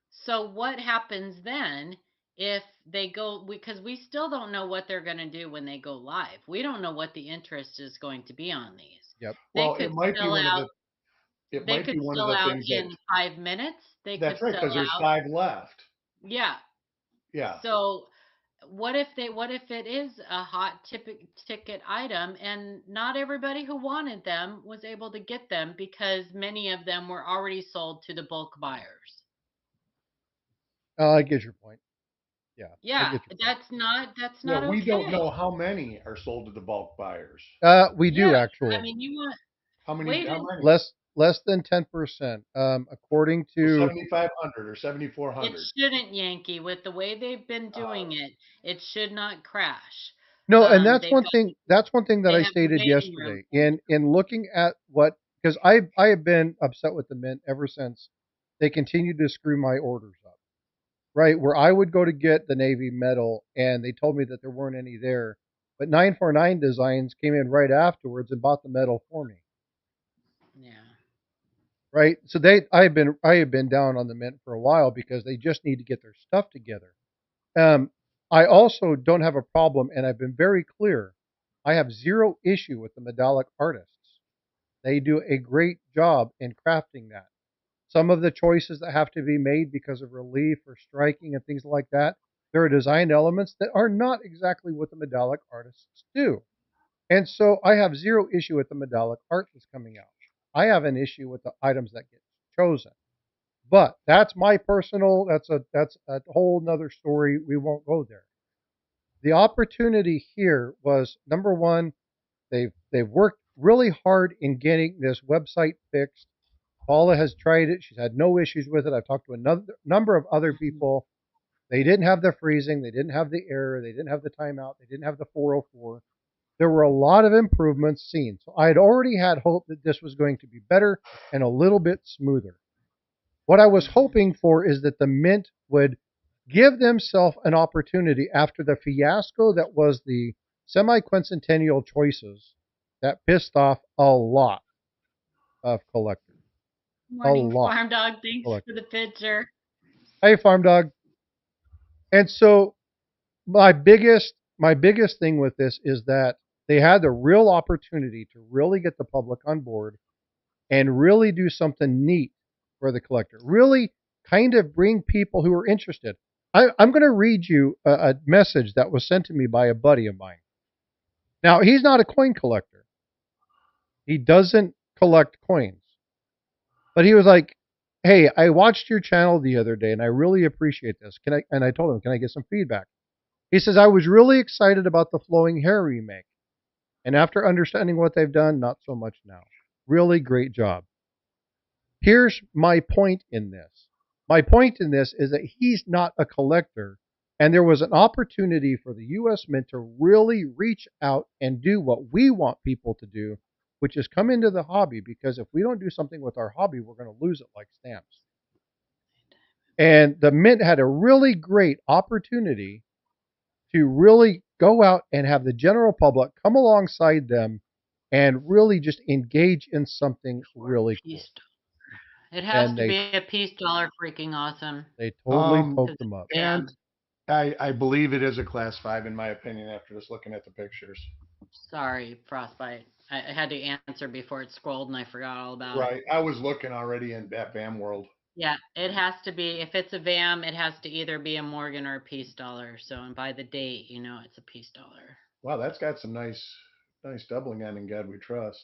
So what happens then if they go, because we still don't know what they're going to do when they go live. We don't know what the interest is going to be on these. Yep. They well, could sell out. it They might could be one of sell the out things that in 5 minutes. They could that's right, sell because there's out. 5 left. Yeah. Yeah. So what if it is a hot ticket item and not everybody who wanted them was able to get them because many of them were already sold to the bulk buyers? I get your point. Yeah, I Yeah, get your that's Yeah, not we don't okay. know how many are sold to the bulk buyers. point. We do Yeah, actually. I mean you want How many? wait How a many? Less than 10%. According So to 7,500 or it 7,400. shouldn't, Yankee, with the way they've been Uh, doing it. It should not crash. No, and that's They've one got thing. That's one thing that they I have the stated waiting room yesterday full. in looking at what, because I have been upset with the Mint ever since they continued to screw my orders up. Right, where I would go to get the Navy metal, and they told me that there weren't any there, but 949 Designs came in right afterwards and bought the metal for me. Yeah. Right, so I have been down on the Mint for a while because they just need to get their stuff together. I also don't have a problem, and I've been very clear. I have zero issue with the medallic artists. They do a great job in crafting that. Some of the choices that have to be made because of relief or striking and things like that, there are design elements that are not exactly what the medallic artists do. And so I have zero issue with the medallic art that's coming out. I have an issue with the items that get chosen. But that's my personal, that's a whole nother story. We won't go there. The opportunity here was, number one, they've worked really hard in getting this website fixed. Paula has tried it. She's had no issues with it. I've talked to a number of other Mhm. people. They didn't have the freezing. They didn't have the error. They didn't have the timeout. They didn't have the 404. There were a lot of improvements seen. So I had already had hope that this was going to be better and a little bit smoother. What I was Mhm. hoping for is that the Mint would give themselves an opportunity after the fiasco that was the semi-quincentennial choices that pissed off a lot of collectors. A Morning, lot Farm Dog. of Thanks for collectors. the picture. Hey, Farm Dog. And so my biggest thing with this is that they had the real opportunity to really get the public on board and really do something neat for the collector. Really kind of bring people who are interested. I'm going to read you a message that was sent to me by a buddy of mine. Now, he's not a coin collector. He doesn't collect coins. But he was like, "Hey, I watched your channel the other day and I really appreciate this. Can I?" And I told him, "Can I get some feedback?" He says, "I was really excited about the flowing hair remake. And after understanding what they've done, not so much now." really great job. Here's my point in this. My point in this is that he's not a collector, and there was an opportunity for the U.S. Mint to really reach out and do what we want people to do, which is come into the hobby, because if we don't do something with our hobby, we're going to lose it like stamps. And the Mint had a really great opportunity to really go out and have the general public come alongside them and really just engage in something really cool. Peace dollar. It has And to be a peace dollar freaking awesome. they totally Um, poked them up. And Damn. I believe it is a class 5 in my opinion after just looking at the pictures. Sorry, Frostbite. I had to answer before it scrolled and I forgot all about it. Right. I was looking already at VAM World. Yeah, it has to be, if it's a VAM, it has to either be a Morgan or a peace dollar. So, and by the date, you know it's a peace dollar. Wow, that's got some nice doubling on In God We Trust.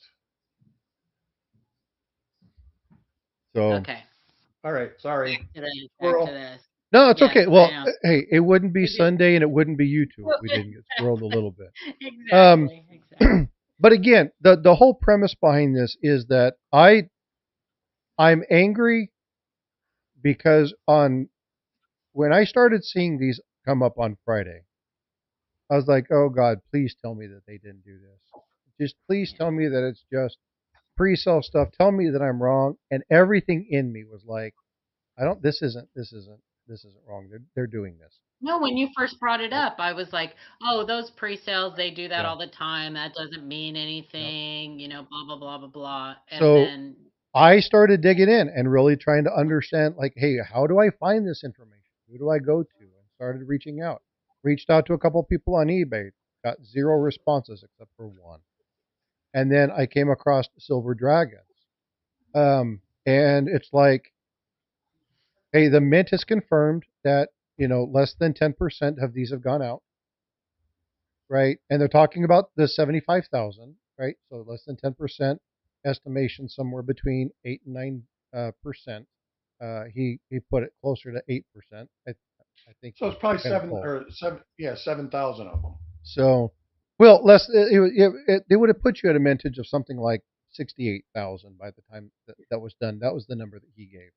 So Okay, All right, sorry. back to this. Squirrel. Back to this. no, it's Yes, okay. I Well, know. hey, it wouldn't be It is- Sunday and it wouldn't be YouTube if we didn't get squirreled a little bit. Exactly. Exactly. But again, the whole premise behind this is that I'm angry because when I started seeing these come up on Friday, I was like, oh God, please tell me that they didn't do this. Just please tell me that it's just pre-sale stuff. Tell me that I'm wrong. And everything in me was like, this isn't wrong. They're doing this. No, when you first brought it up, I was like, oh, those pre-sales, they do that Yeah. all the time. That doesn't mean anything, you know, blah, blah, blah, blah, blah. And So then, I started digging in and really trying to understand, like, hey, how do I find this information? Who do I go to? And started reaching out. Reached out to a couple people on eBay. Got 0 responses except for one. And then I came across Silver Dragons. And it's like, hey, the Mint has confirmed that, less than 10% of these have gone out. Right? And they're talking about the 75,000, right? So less than 10%, estimation somewhere between 8 and 9%. He put it closer to 8%. I think So it's probably kinda 7 close. or 7. Yeah, 7,000 of them. So, well, less. They would have put you at a mintage of something like 68,000 by the time that was done. That was the number that he gave.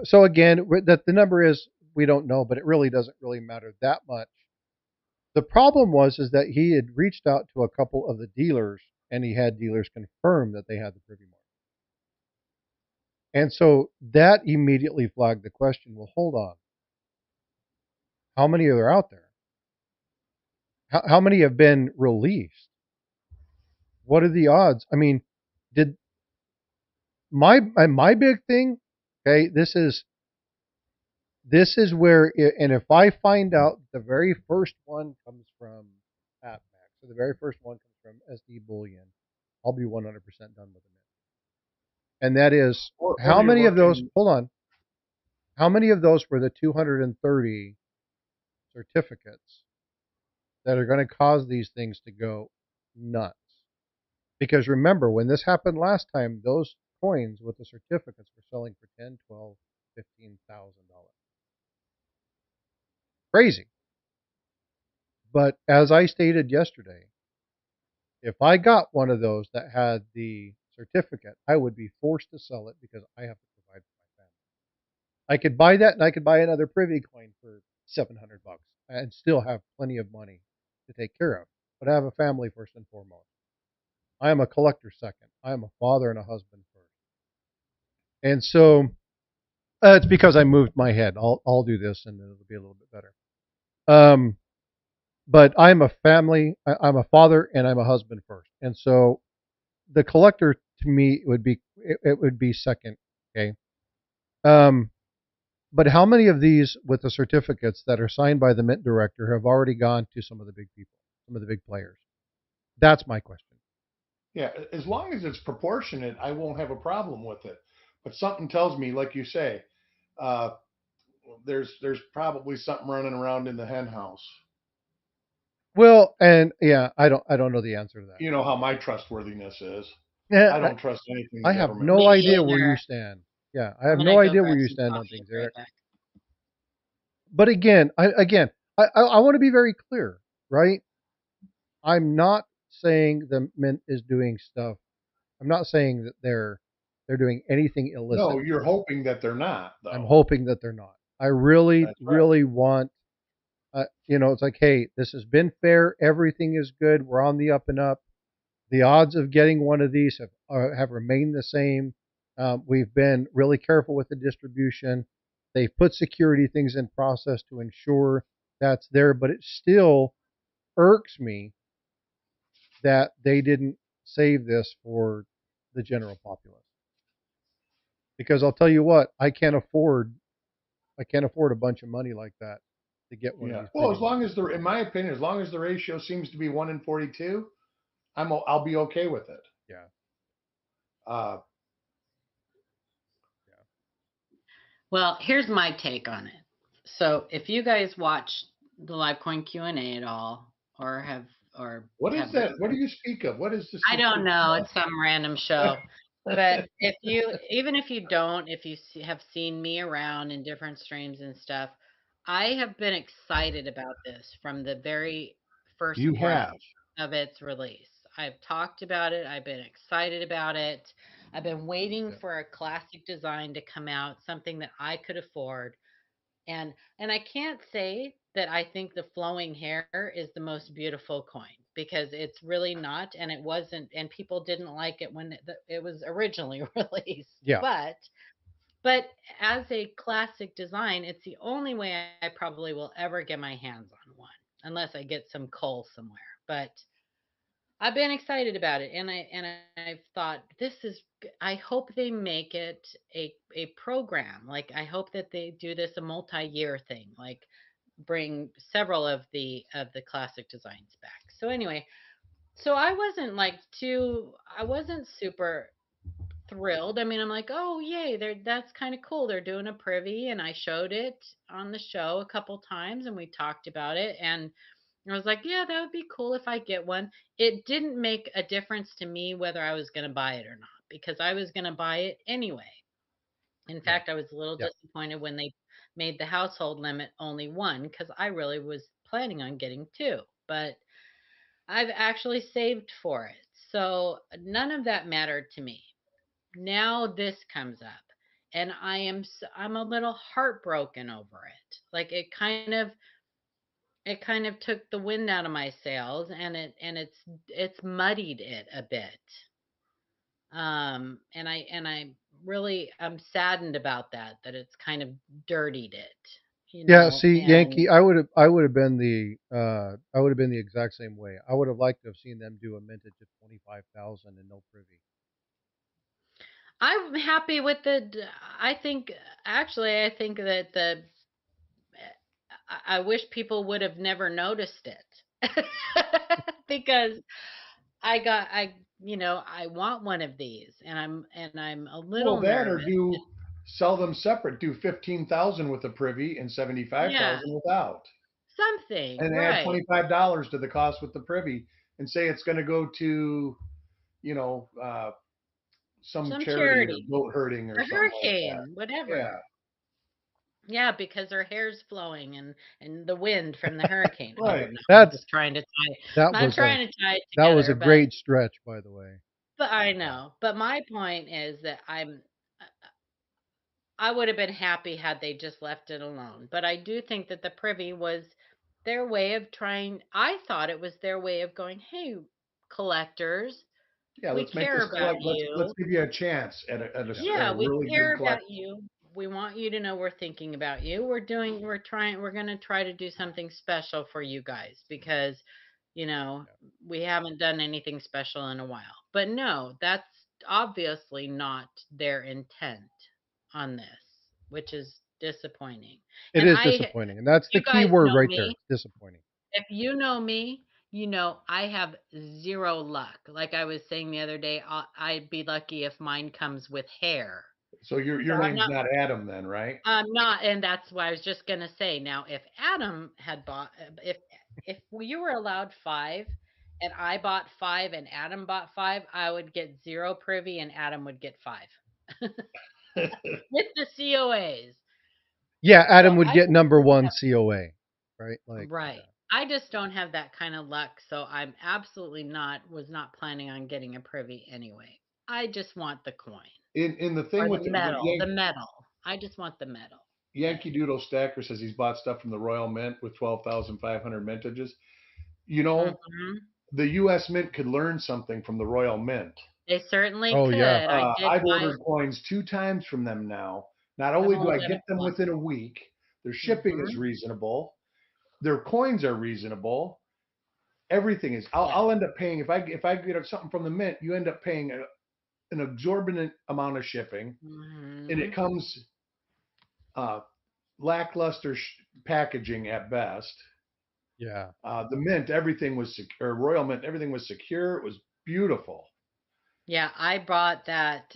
So again, that the number is, we don't know, but it really doesn't really matter that much. The problem is that he had reached out to a couple of the dealers, and he had dealers confirm that they had the privy mark. And so that immediately flagged the question, well, hold on. How many are out there? How many have been released? What are the odds? I mean, did my big thing, okay, this is where, and if I find out the very first one comes from AppMax, so the very first one comes from SD Bullion, I'll be 100% done with it. And that is, Or how you're many of those, looking- hold on, how many of those were the 230 certificates that are going to cause these things to go nuts? Because remember, when this happened last time, those coins with the certificates were selling for $10, $12, $15,000. Crazy. But as I stated yesterday, if I got one of those that had the certificate, I would be forced to sell it because I have to provide for my family. I could buy that, and I could buy another privy coin for $700 and still have plenty of money to take care of. But I have a family first and foremost. I am a collector second. I am a father and a husband first. And so it's because I moved my head. I'll do this, and it'll be a little bit better. But I'm a family. I'm a father, and I'm a husband first. And so the collector to me would be second. Okay. But how many of these with the certificates that are signed by the Mint director have already gone to some of the big people, some of the big players? That's my question. Yeah, as long as it's proportionate, I won't have a problem with it. But something tells me, like you say, uh, there's probably something running around in the hen house. Well, and yeah, I don't know the answer to that. You know how my trustworthiness is. Yeah, I don't trust anything. the I have government no does. idea where either. you stand. Yeah, I have I'm no gonna go idea grab where you some stand on coffee. things, I'll be right Eric. back. But again, I want to be very clear, right? I'm not saying the Mint is doing stuff I'm not saying that they're doing anything illicit. No, you're hoping that they're not, though. I'm hoping that they're not. I really, That's right. really want, it's like, hey, this has been fair. Everything is good. We're on the up and up. The odds of getting one of these have remained the same. We've been really careful with the distribution. They've put security things in process to ensure that's there, but it still irks me that they didn't save this for the general populace. Because I'll tell you what, I can't afford a bunch of money like that to get one of Yeah. these. Well, as premium long as in my opinion, as long as the ratio seems to be 1 in 42, I'll be okay with it. Yeah. Uh, Well, here's my take on it. So if you guys watch the Livecoin Q&A at all, or have, or what is have that? What do you speak of? What is this? I don't know. It's some random show. But even if you don't, if you have seen me around in different streams and stuff, I have been excited about this from the very first You point have. of its release. I've talked about it. I've been excited about it. I've been waiting Yeah. for a classic design to come out, something that I could afford. And I can't say that I think the flowing hair is the most beautiful coin, because it's really not, and it wasn't, and people didn't like it when it was originally released. Yeah. But as a classic design, it's the only way I probably will ever get my hands on one, unless I get some coal somewhere. But I've been excited about it, and I've thought, I hope they make it a program. Like, I hope that they do this a multi-year thing, like bring several of the classic designs back. So anyway, so I wasn't super thrilled. I mean, I'm like, oh yay, that's kind of cool. They're doing a privy, and I showed it on the show a couple times, and we talked about it, and I was like, yeah, that would be cool if I get one. It didn't make a difference to me whether I was going to buy it or not, because I was going to buy it anyway. In fact, I was a little disappointed when they made the household limit only one, because I really was planning on getting two. But I've actually saved for it. So none of that mattered to me. Now this comes up, and I'm a little heartbroken over it. Like, it kind of took the wind out of my sails, and it's muddied it a bit. And I really, I'm saddened about that it's kind of dirtied it, Yeah, see, and Yankee, I would have been the exact same way. I would have liked to have seen them do a mintage of 25,000 and no privy. I'm happy with I think, actually, I think that I wish people would have never noticed it. Because I want one of these, and I'm a Well, little that or nervous. sell them separate. Do 15,000 with a privy and Yeah, 75,000 without, something, and add right. $25 to the cost with the privy, and say it's going to go to, some Some charity or charity, goat herding or a something like that. hurricane, Yeah. whatever. Yeah, because her hair's flowing, and the wind from the hurricane. I Right. don't know. I'm That's just trying to that not was a trying to tie it that was a together, but great stretch, by the way. I Yeah. know. But my point is that I would have been happy had they just left it alone. But I do think that the privy was their way of trying. I thought it was their way of going, hey, collectors, Yeah. we Let's make care this about collect. Let's you. give you a chance at Yeah. Yeah, a we really care good about collection. you. We want you to know we're thinking about you. We're going to try to do something special for you guys, because, you know, we haven't done anything special in a while. But no, that's obviously not their intent on this, which is disappointing. It And is disappointing, and that's the you key guys word know right there. me. Disappointing. If you know me, I have zero luck. Like I was saying the other day, I'd be lucky if mine comes with hair. So your So I'm name's not not Adam then, right? I'm not, and that's what I was just gonna say. Now, if Adam had bought, if you were allowed five, and I bought five, and Adam bought five, I would get zero privy, and Adam would get five with the COAs. Yeah, So Adam would I get just number don't one have, COA, right? Like, right. I just don't have that kind of luck, so I'm absolutely was not planning on getting a privy anyway. I just want the coin In the or thing with the metal. The metal. I just want the metal. Yankee Doodle Stacker says he's bought stuff from the Royal Mint with 12,500 mintages. You know, Hmm. the U.S. Mint could learn something from the Royal Mint. They certainly Oh could. yeah. I did I've buy. ordered coins 2 times from them now. Not I've only do only I done it get them once. within a week, their shipping is Hmm. reasonable, their coins are reasonable, everything is. Yeah. I'll end up paying if I get something from the Mint, you end up paying an exorbitant amount of shipping, and Hmm. it comes uh, lackluster packaging at best. Yeah. The Mint, everything was secure. Royal Mint, everything was secure. It was beautiful. Yeah, I bought that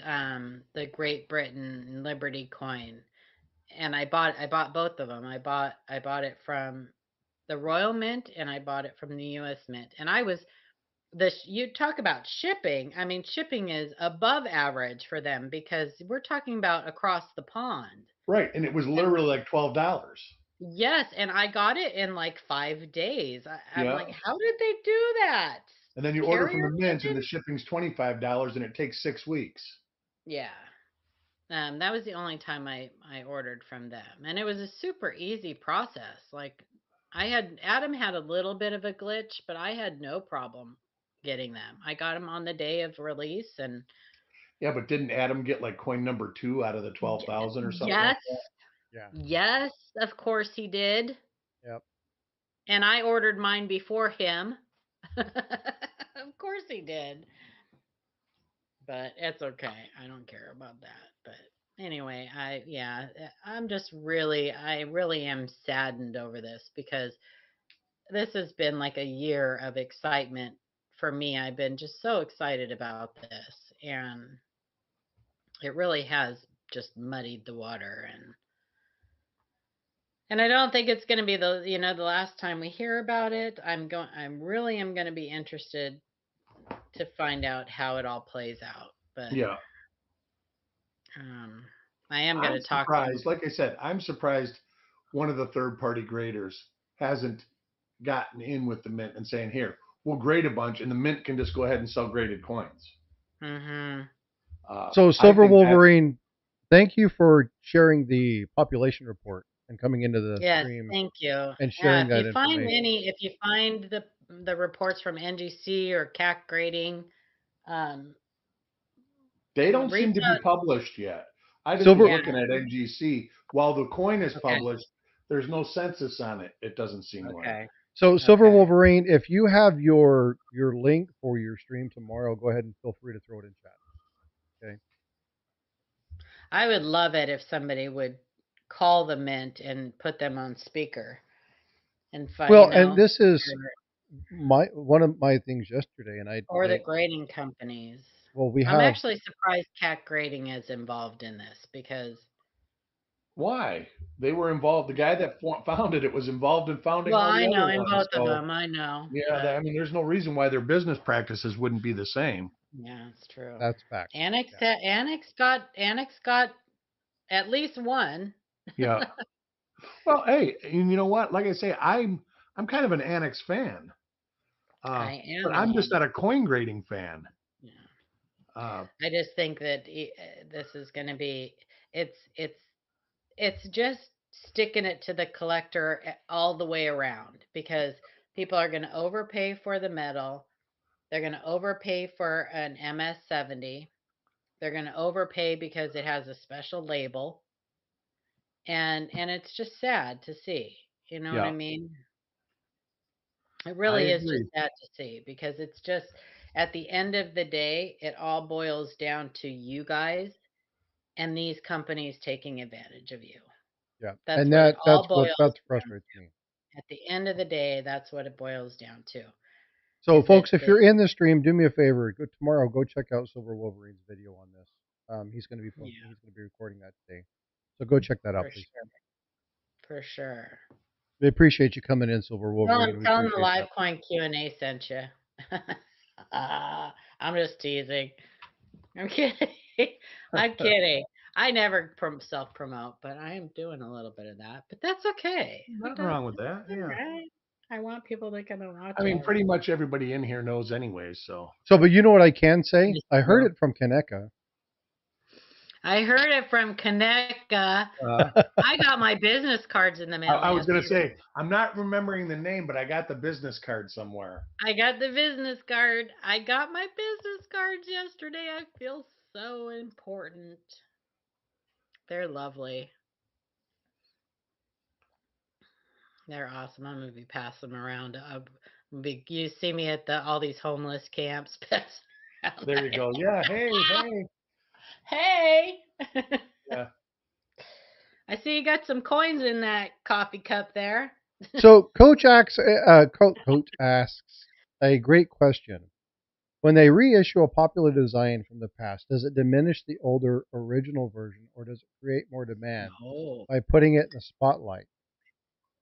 the Great Britain Liberty coin, and I bought both of them. I bought it from the Royal Mint, and I bought it from the U.S. Mint. And I was you talk about shipping. I mean, shipping is above average for them because we're talking about across the pond. Right, and it was And literally like $12. yes, and I got it in like 5 days. I'm Yeah, like, how did they do that? and then you order from Carrier the Mint, and pigeon? the shipping's $25, and it takes 6 weeks. Yeah. That was the only time I ordered from them, and it was a super easy process. Like Adam had a little bit of a glitch, but I had no problem getting them. I got them on the day of release, and Yeah, but didn't Adam get like coin number 2 out of the y- 12,000 or something like yes, that? Yeah. yes, of course he did, Yep. and I ordered mine before him. Of course he did, but it's okay. I don't care about that. But anyway, I really am saddened over this because this has been like a year of excitement for me. I've been just so excited about this, and it really has just muddied the water. And I don't think it's going to be the last time we hear about it. I'm really am going to be interested to find out how it all plays out. But Yeah, um, I am going I'm to talk to surprised. Like I said, I'm surprised one of the third-party graders hasn't gotten in with the Mint and saying, "Here, we'll grade a bunch, and the Mint can just go ahead and sell graded coins." Hmm. So I Silver think that's Wolverine, thank you for sharing the population report and coming into the Yes, stream thank you. and Yeah, sharing that information. if you find the reports from NGC or CAC grading, um, they don't reach seem to be out. published yet. I just was Silver Yeah. looking at NGC. While the coin is Okay. published, there's no census on it. It doesn't seem like. Okay. So Silver Okay. Wolverine, if you have your link for your stream tomorrow, go ahead and feel free to throw it in chat. Okay. I would love it if somebody would call the Mint and put them on speaker and Well, and this is one of my things yesterday, and or the grading companies. well, we I'm have actually surprised CAC grading is involved in this because Why? They were involved. The guy that founded it was involved in founding well, all I the know other in ones. both of So them, I know, yeah, but I mean, there's no reason why their business practices wouldn't be the same. yeah, it's true. that's fact. Annex Yeah. Annex got at least one. Yeah. Well, hey, and you know what? Like I say, I'm kind of an Annex fan, I but am an I'm just not Annex. a coin grading fan. Yeah. Uh, I just think that this is going to be it's just sticking it to the collector all the way around because people are going to overpay for the metal. They're going to overpay for an MS-70. They're going to overpay because it has a special label. And it's just sad to see. You know what I yeah, mean? It I really is just agree. sad to see because it's just at the end of the day, it all boils down to you guys and these companies taking advantage of you. Yeah. That's And what it all boils that down frustrates me. to. At the end of the day, that's what it boils down to. So, Is that folks, if you're in the stream, do me a favor. Go tomorrow. Go check out Silver Wolverine's video on this. He's going to be yeah, he's going to be recording that today. So go check that out, for please. sure. For sure. We appreciate you coming in, Silver Wolverine. We Tell them the appreciate that. LiveCoin Q&A sent you. I'm just teasing. I'm kidding. I'm kidding. I never self promote, but I am doing a little bit of that. But that's okay. Nothing wrong with that. All Yeah. right. I want people to come and watch I mean, it. pretty much everybody in here knows anyways. So So, but you know what I can say? I heard Yeah. it from Kaneka. I heard it from Kaneka. uh, I got my business cards in the mail. I was going to yesterday. say, I'm not remembering the name, but I got the business card somewhere. I got the business card. I got my business cards yesterday. I feel so important. They're lovely. They're awesome. I'm gonna be passing them around. You see me at all these homeless camps passing around. There you go. Yeah. Hey, hey. Hey. Yeah. I see you got some coins in that coffee cup there. So, Coach asks a great question. When they reissue a popular design from the past, does it diminish the older original version, or does it create more demand No, by putting it in the spotlight?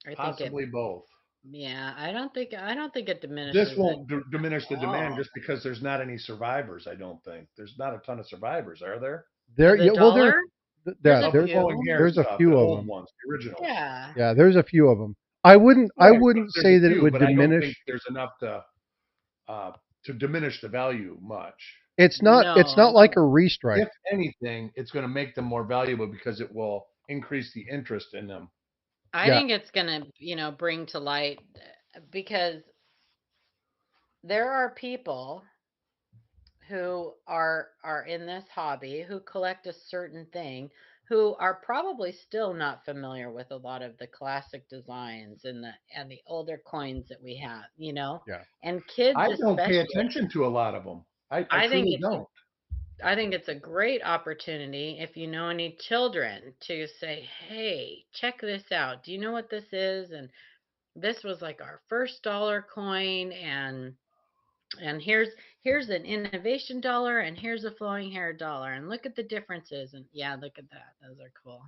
I think Possibly both. Yeah, I don't think it diminishes This it won't diminish the at demand all. just because there's not any survivors. I don't think there's not a ton of survivors, are there? There, The yeah, well, dollar? There's yeah, a Of the there's few. flowing hair there's a stuff, few the of old them. ones, the originals. Yeah. Yeah, there's a few of them. I wouldn't Right. say There's that a it would few, but I don't think diminish. there's enough to diminish the value much. It's No, not like a restrike. If anything, it's going to make them more valuable because it will increase the interest in them. I Yeah, think it's gonna, bring to light because there are people who are in this hobby who collect a certain thing who are probably still not familiar with a lot of the classic designs and the older coins that we have, yeah. and kids I don't pay especially. attention to a lot of them. I I think truly it's don't. I think it's a great opportunity if you know any children to say, "Hey, check this out. Do you know what this is?" And this was like our first dollar coin, and here's an innovation dollar, and here's a flowing hair dollar, and look at the differences. And yeah, look at that. Those are cool.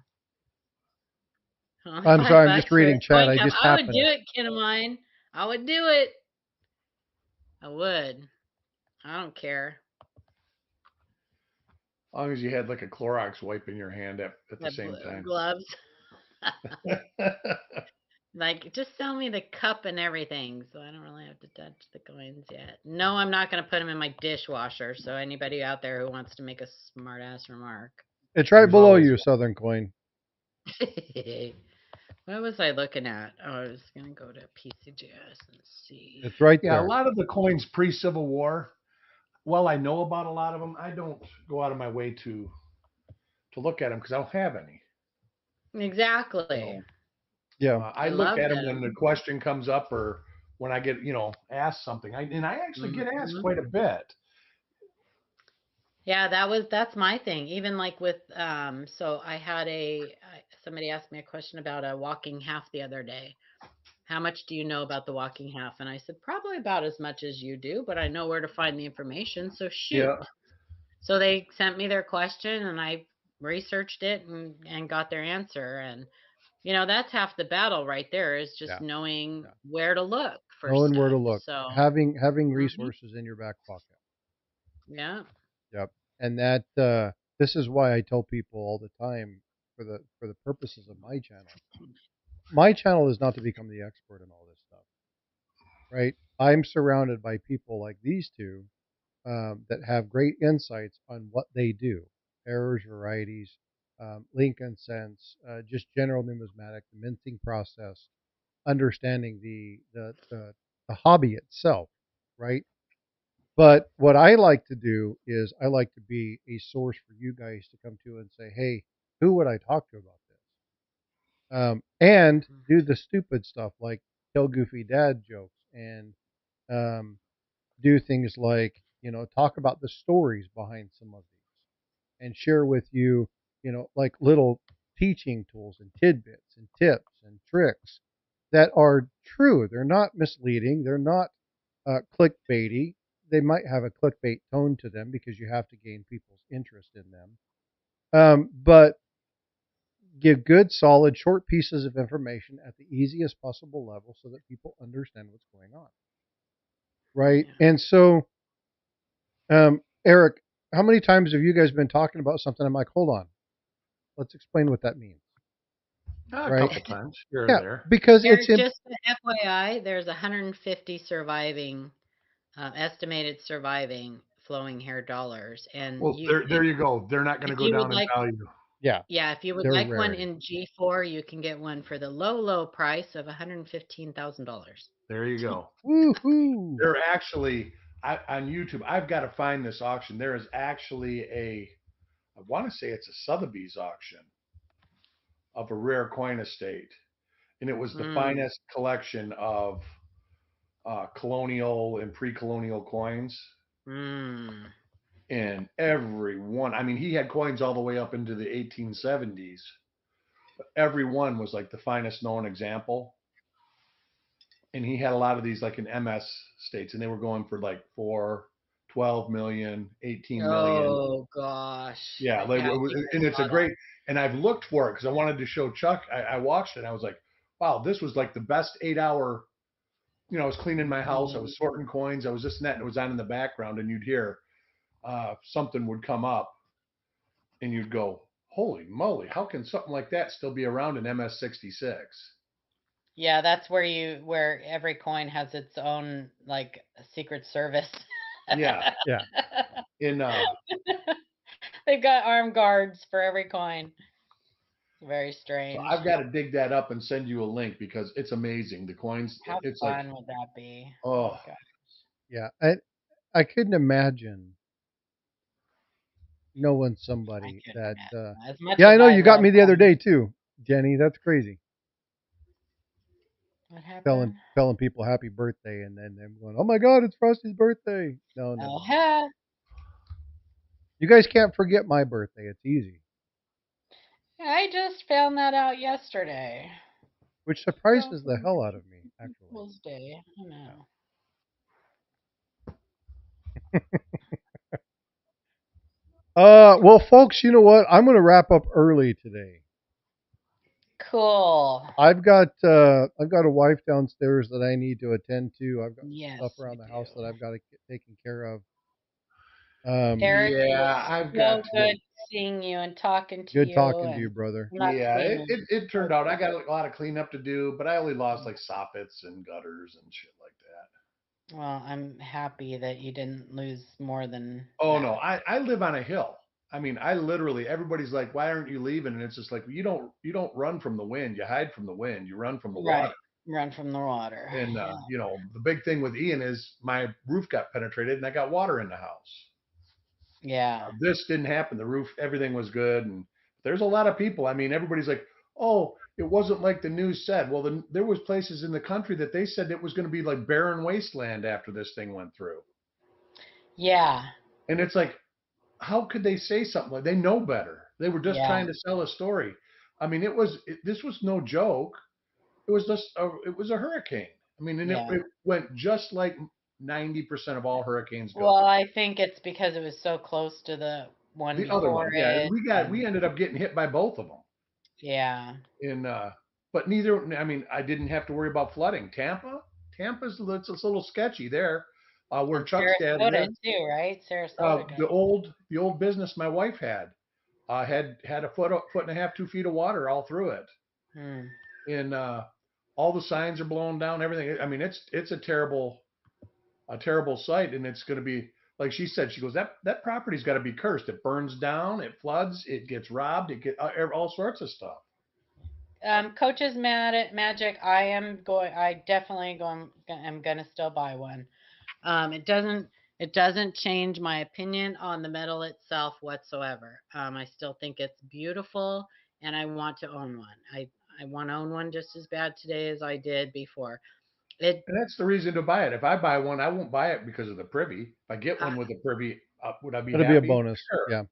Only I'm sorry, I'm $5 just for a reading chat. coin I cup. just I would happened do to. it, kid of mine. I would do it. I would. I don't care. As long as you had like a Clorox wipe in your hand at the The same time. gloves. Like, just sell me the cup and everything, so I don't really have to touch the coins yet. No, I'm not going to put them in my dishwasher. So anybody out there who wants to make a smart ass remark. It's right There's below always you, one. Southern Coin. What was I looking at? Oh, I was going to go to PCGS and see. It's right Yeah, a there. lot of the coins pre-Civil War, while I know about a lot of them, I don't go out of my way to look at them because I don't have any. Exactly. So, Yeah. I look love at them when them. the question comes up or when I get, asked something. I actually get asked Mhm. quite a bit. Yeah, that's my thing. Even like with so I had somebody asked me a question about a walking half the other day. How much do you know about the walking half? And I said, probably about as much as you do, but I know where to find the information. So shoot. Yeah. So they sent me their question and I researched it and got their answer. And, that's half the battle right there is just Yeah. knowing Yeah. where to look for Knowing where to stuff. look. So, Having mhm, resources in your back pocket. yeah. Yep. And that this is why I tell people all the time for the purposes of my channel. My channel is not to become the expert in all this stuff. Right? I'm surrounded by people like these two that have great insights on what they do. Errors, varieties, Lincoln sense, just general numismatic, the minting process, understanding the hobby itself, right? But what I like to do is I like to be a source for you guys to come to and say, hey, who would I talk to about this? And do the stupid stuff like tell goofy dad jokes and um, do things like, talk about the stories behind some of these and share with you, like little teaching tools and tidbits and tips and tricks that are true. They're not misleading. They're not clickbaity. They might have a clickbait tone to them because you have to gain people's interest in them. But give good, solid, short pieces of information at the easiest possible level so that people understand what's going on. Right. Yeah. And so, Eric, how many times have you guys been talking about something? I'm like, hold on, let's explain what that means. A right? couple times here or Yeah, there. because There, it's just a FYI, there's 150 surviving, estimated surviving flowing hair dollars, and Well, there you go. They're not going to if go you would down in like, value. yeah, yeah, if you would they're like one rarity. in G4, you can get one for the low price of $115,000. There you go. Woohoo! They're actually on YouTube. I've got to find this auction. There is actually I want to say it's a Sotheby's auction of a rare coin estate, and it was the Mm, finest collection of colonial and pre-colonial coins. mm. And every one, I mean, he had coins all the way up into the 1870s. Every one was like the finest known example. And he had a lot of these like in MS states, and they were going for like 12 million, 18 million. Oh gosh. Yeah, like, Yeah, I think I and it's a saw that. great, and I've looked for it because I wanted to show Chuck. I watched it and I was like, wow, this was like the best 8 hour. I was cleaning my house, I was sorting coins, I was this and that, and it was on in the background, and you'd hear something would come up, and you'd go, holy moly, how can something like that still be around in MS-66? Yeah, that's where every coin has its own like Secret Service. Yeah, Yeah, in They've got armed guards for every coin. It's very so strange. I've got to dig that up and send you a link because it's amazing. The coins, How it's like, fun would that be? Oh oh, god. yeah. I couldn't imagine knowing I somebody couldn't that. imagine. As much Yeah, I as know I you got love me the other coins. day too, Jenny. That's crazy. What Telling happened? telling people happy birthday and then them going, oh my God, it's Frosty's birthday. No, never Oh mind. ha. You guys can't forget my birthday. It's easy, I just found that out yesterday. which Don't surprises the hell forget out of me, actually. People's Day. I know. Well, folks, you know what? I'm going to wrap up early today. Cool. I've got a wife downstairs that I need to attend to. I've got some Yes, stuff we around the house that do. I've got to get taken care of. Eric, it yeah, was I've so got to. good seeing you and talking to Good you, talking to you, and brother. not Yeah, seeing it, you. it, it turned out I got a lot of cleanup to do, but I only lost like soffits and gutters and shit like that. Well, I'm happy that you didn't lose more than Oh no, that. I live on a hill. I mean, I literally everybody's like, why aren't you leaving? And it's just like you don't run from the wind, you hide from the wind, you run from the water. Right. Run from the water. And Yeah. the big thing with Ian is my roof got penetrated and I got water in the house. Yeah. This didn't happen. The roof, everything was good. And there's a lot of people. I mean, everybody's like, oh, it wasn't like the news said. Well, there was places in the country that they said it was going to be like barren wasteland after this thing went through. Yeah. And it's like, how could they say something like they know better? They were just Yeah. trying to sell a story. I mean, this was no joke. It was a hurricane. I mean, and Yeah. it went just like 90% of all hurricanes go. Well, I think it's because it was so close to the one The other before one, yeah, it, we and ended up getting hit by both of them. yeah. In but neither. I mean, I didn't have to worry about flooding. Tampa's it's a little sketchy there, where And Chuck's dad Sarasota lived. too, right? Sarasota got. The old business my wife had a foot and a half, 2 feet of water all through it, Hmm. and all the signs are blown down. Everything. I mean, it's a terrible sight, and it's going to be like she said. She goes, that property's got to be cursed. It burns down, it floods, it gets robbed, it get all sorts of stuff. Coaches mad at Magic. I definitely going. I'm gonna still buy one. It doesn't change my opinion on the metal itself whatsoever. I still think it's beautiful, and I want to own one. I want to own one just as bad today as I did before. It And that's the reason to buy it. If I buy one, I won't buy it because of the privy. If I get I, one with a privy, would I be That'll be a happy? bonus. Sure. Yeah.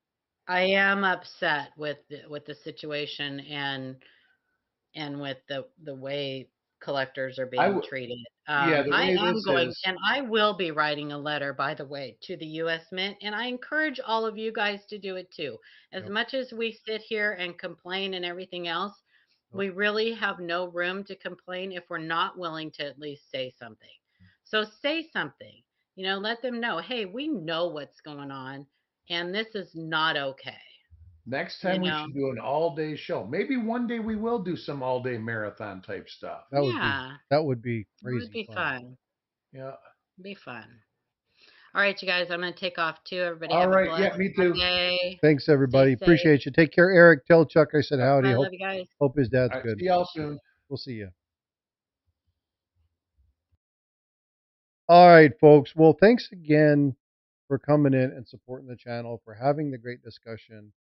I am upset with the situation, and with the way collectors are I being would. treated. Yeah, the I way am this going, is. and I will be writing a letter, by the way, to the U.S. Mint, and I encourage all of you guys to do it too. As Yep. much as we sit here and complain and everything else, Nope. we really have no room to complain if we're not willing to at least say something. So say something. Let them know, hey, we know what's going on, and this is not okay. Next you time we know? should do an all-day show. Maybe one day we will do some all-day marathon type stuff. Yeah, that would be it would crazy be fun. fun. Yeah. Be fun. All right, you guys, I'm going to take off too. Everybody All have a right. Yeah, blessed me too. Monday. Thanks, Stay everybody. safe. Appreciate you. Take care, Eric. Tell Chuck I said howdy. I love you guys. Hope his dad's All right. good. See y'all soon. We'll see you. All right, folks. Well, thanks again for coming in and supporting the channel, for having the great discussion.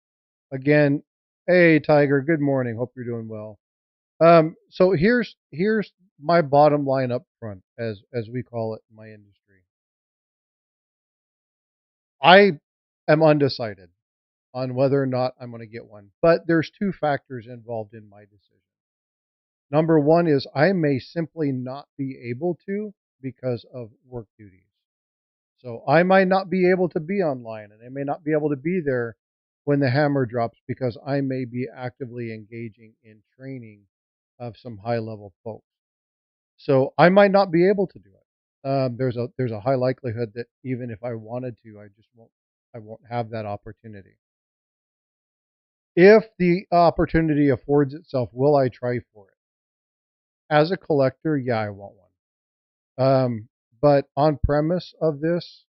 Again, hey Tiger, good morning. Hope you're doing well. So here's my bottom line up front, as we call it in my industry. I am undecided on whether or not I'm going to get one, but there's two factors involved in my decision. Number one is I may simply not be able to because of work duties. So I might not be able to be online, and I may not be able to be there when the hammer drops because I may be actively engaging in training of some high level folks. So I might not be able to do it. There's a high likelihood that even if I wanted to, I won't have that opportunity. If the opportunity affords itself, will I try for it? As a collector, yeah, I want one. But on premise of this,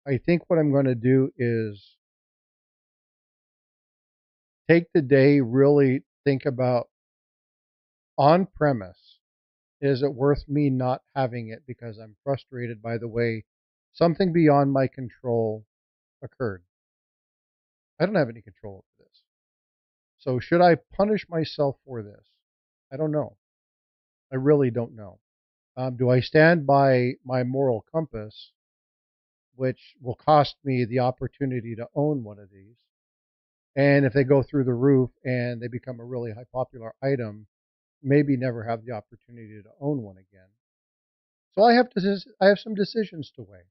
I think what I'm going to do is take the day, really think about, on premise, is it worth me not having it because I'm frustrated by the way something beyond my control occurred? I don't have any control over this. So should I punish myself for this? I don't know. I really don't know. Do I stand by my moral compass, which will cost me the opportunity to own one of these? And if they go through the roof and they become a really high popular item, maybe never have the opportunity to own one again. So I have some decisions to weigh.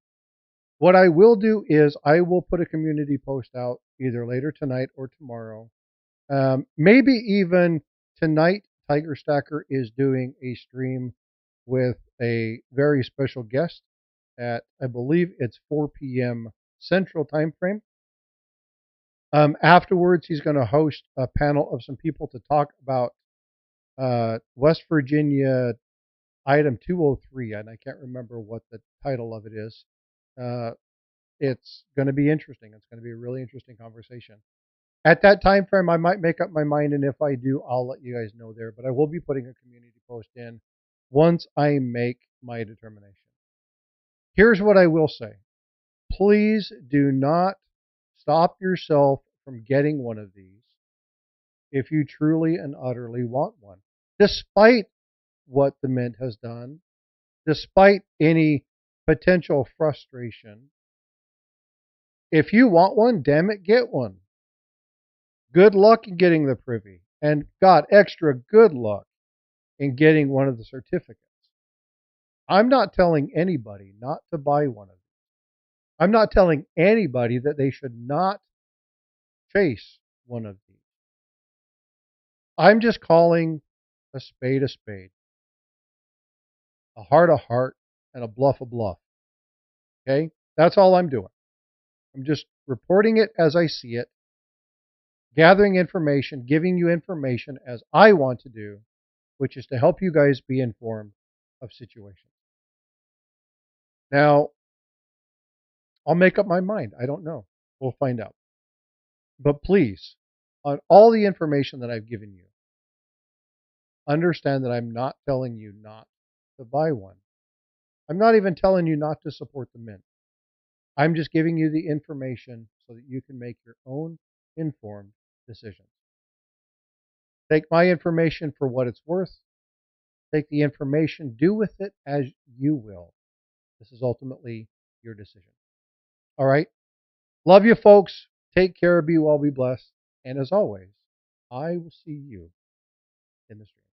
What I will do is I will put a community post out either later tonight or tomorrow. Maybe even tonight, Tiger Stacker is doing a stream with a very special guest at, I believe it's 4 p.m. Central Time Frame. Afterwards, he's going to host a panel of some people to talk about West Virginia item 203, and I can't remember what the title of it is. It's going to be interesting. It's going to be a really interesting conversation. At that time frame, I might make up my mind, and if I do, I'll let you guys know there. But I will be putting a community post in once I make my determination. Here's what I will say. Please do not stop yourself from getting one of these if you truly and utterly want one, despite what the Mint has done, despite any potential frustration. If you want one, damn it, get one. Good luck in getting the privy, and God, extra good luck in getting one of the certificates. I'm not telling anybody not to buy one of these. I'm not telling anybody that they should not chase one of these. I'm just calling a spade, a heart, and a bluff. Okay? That's all I'm doing. I'm just reporting it as I see it, gathering information, giving you information as I want to do, which is to help you guys be informed of situations. Now, I'll make up my mind. I don't know. We'll find out. But please, on all the information that I've given you, understand that I'm not telling you not to buy one. I'm not even telling you not to support the Mint. I'm just giving you the information so that you can make your own informed decisions. Take my information for what it's worth. Take the information, do with it as you will. This is ultimately your decision. All right? Love you, folks. Take care. Be well, be blessed. And as always, I will see you in the stream.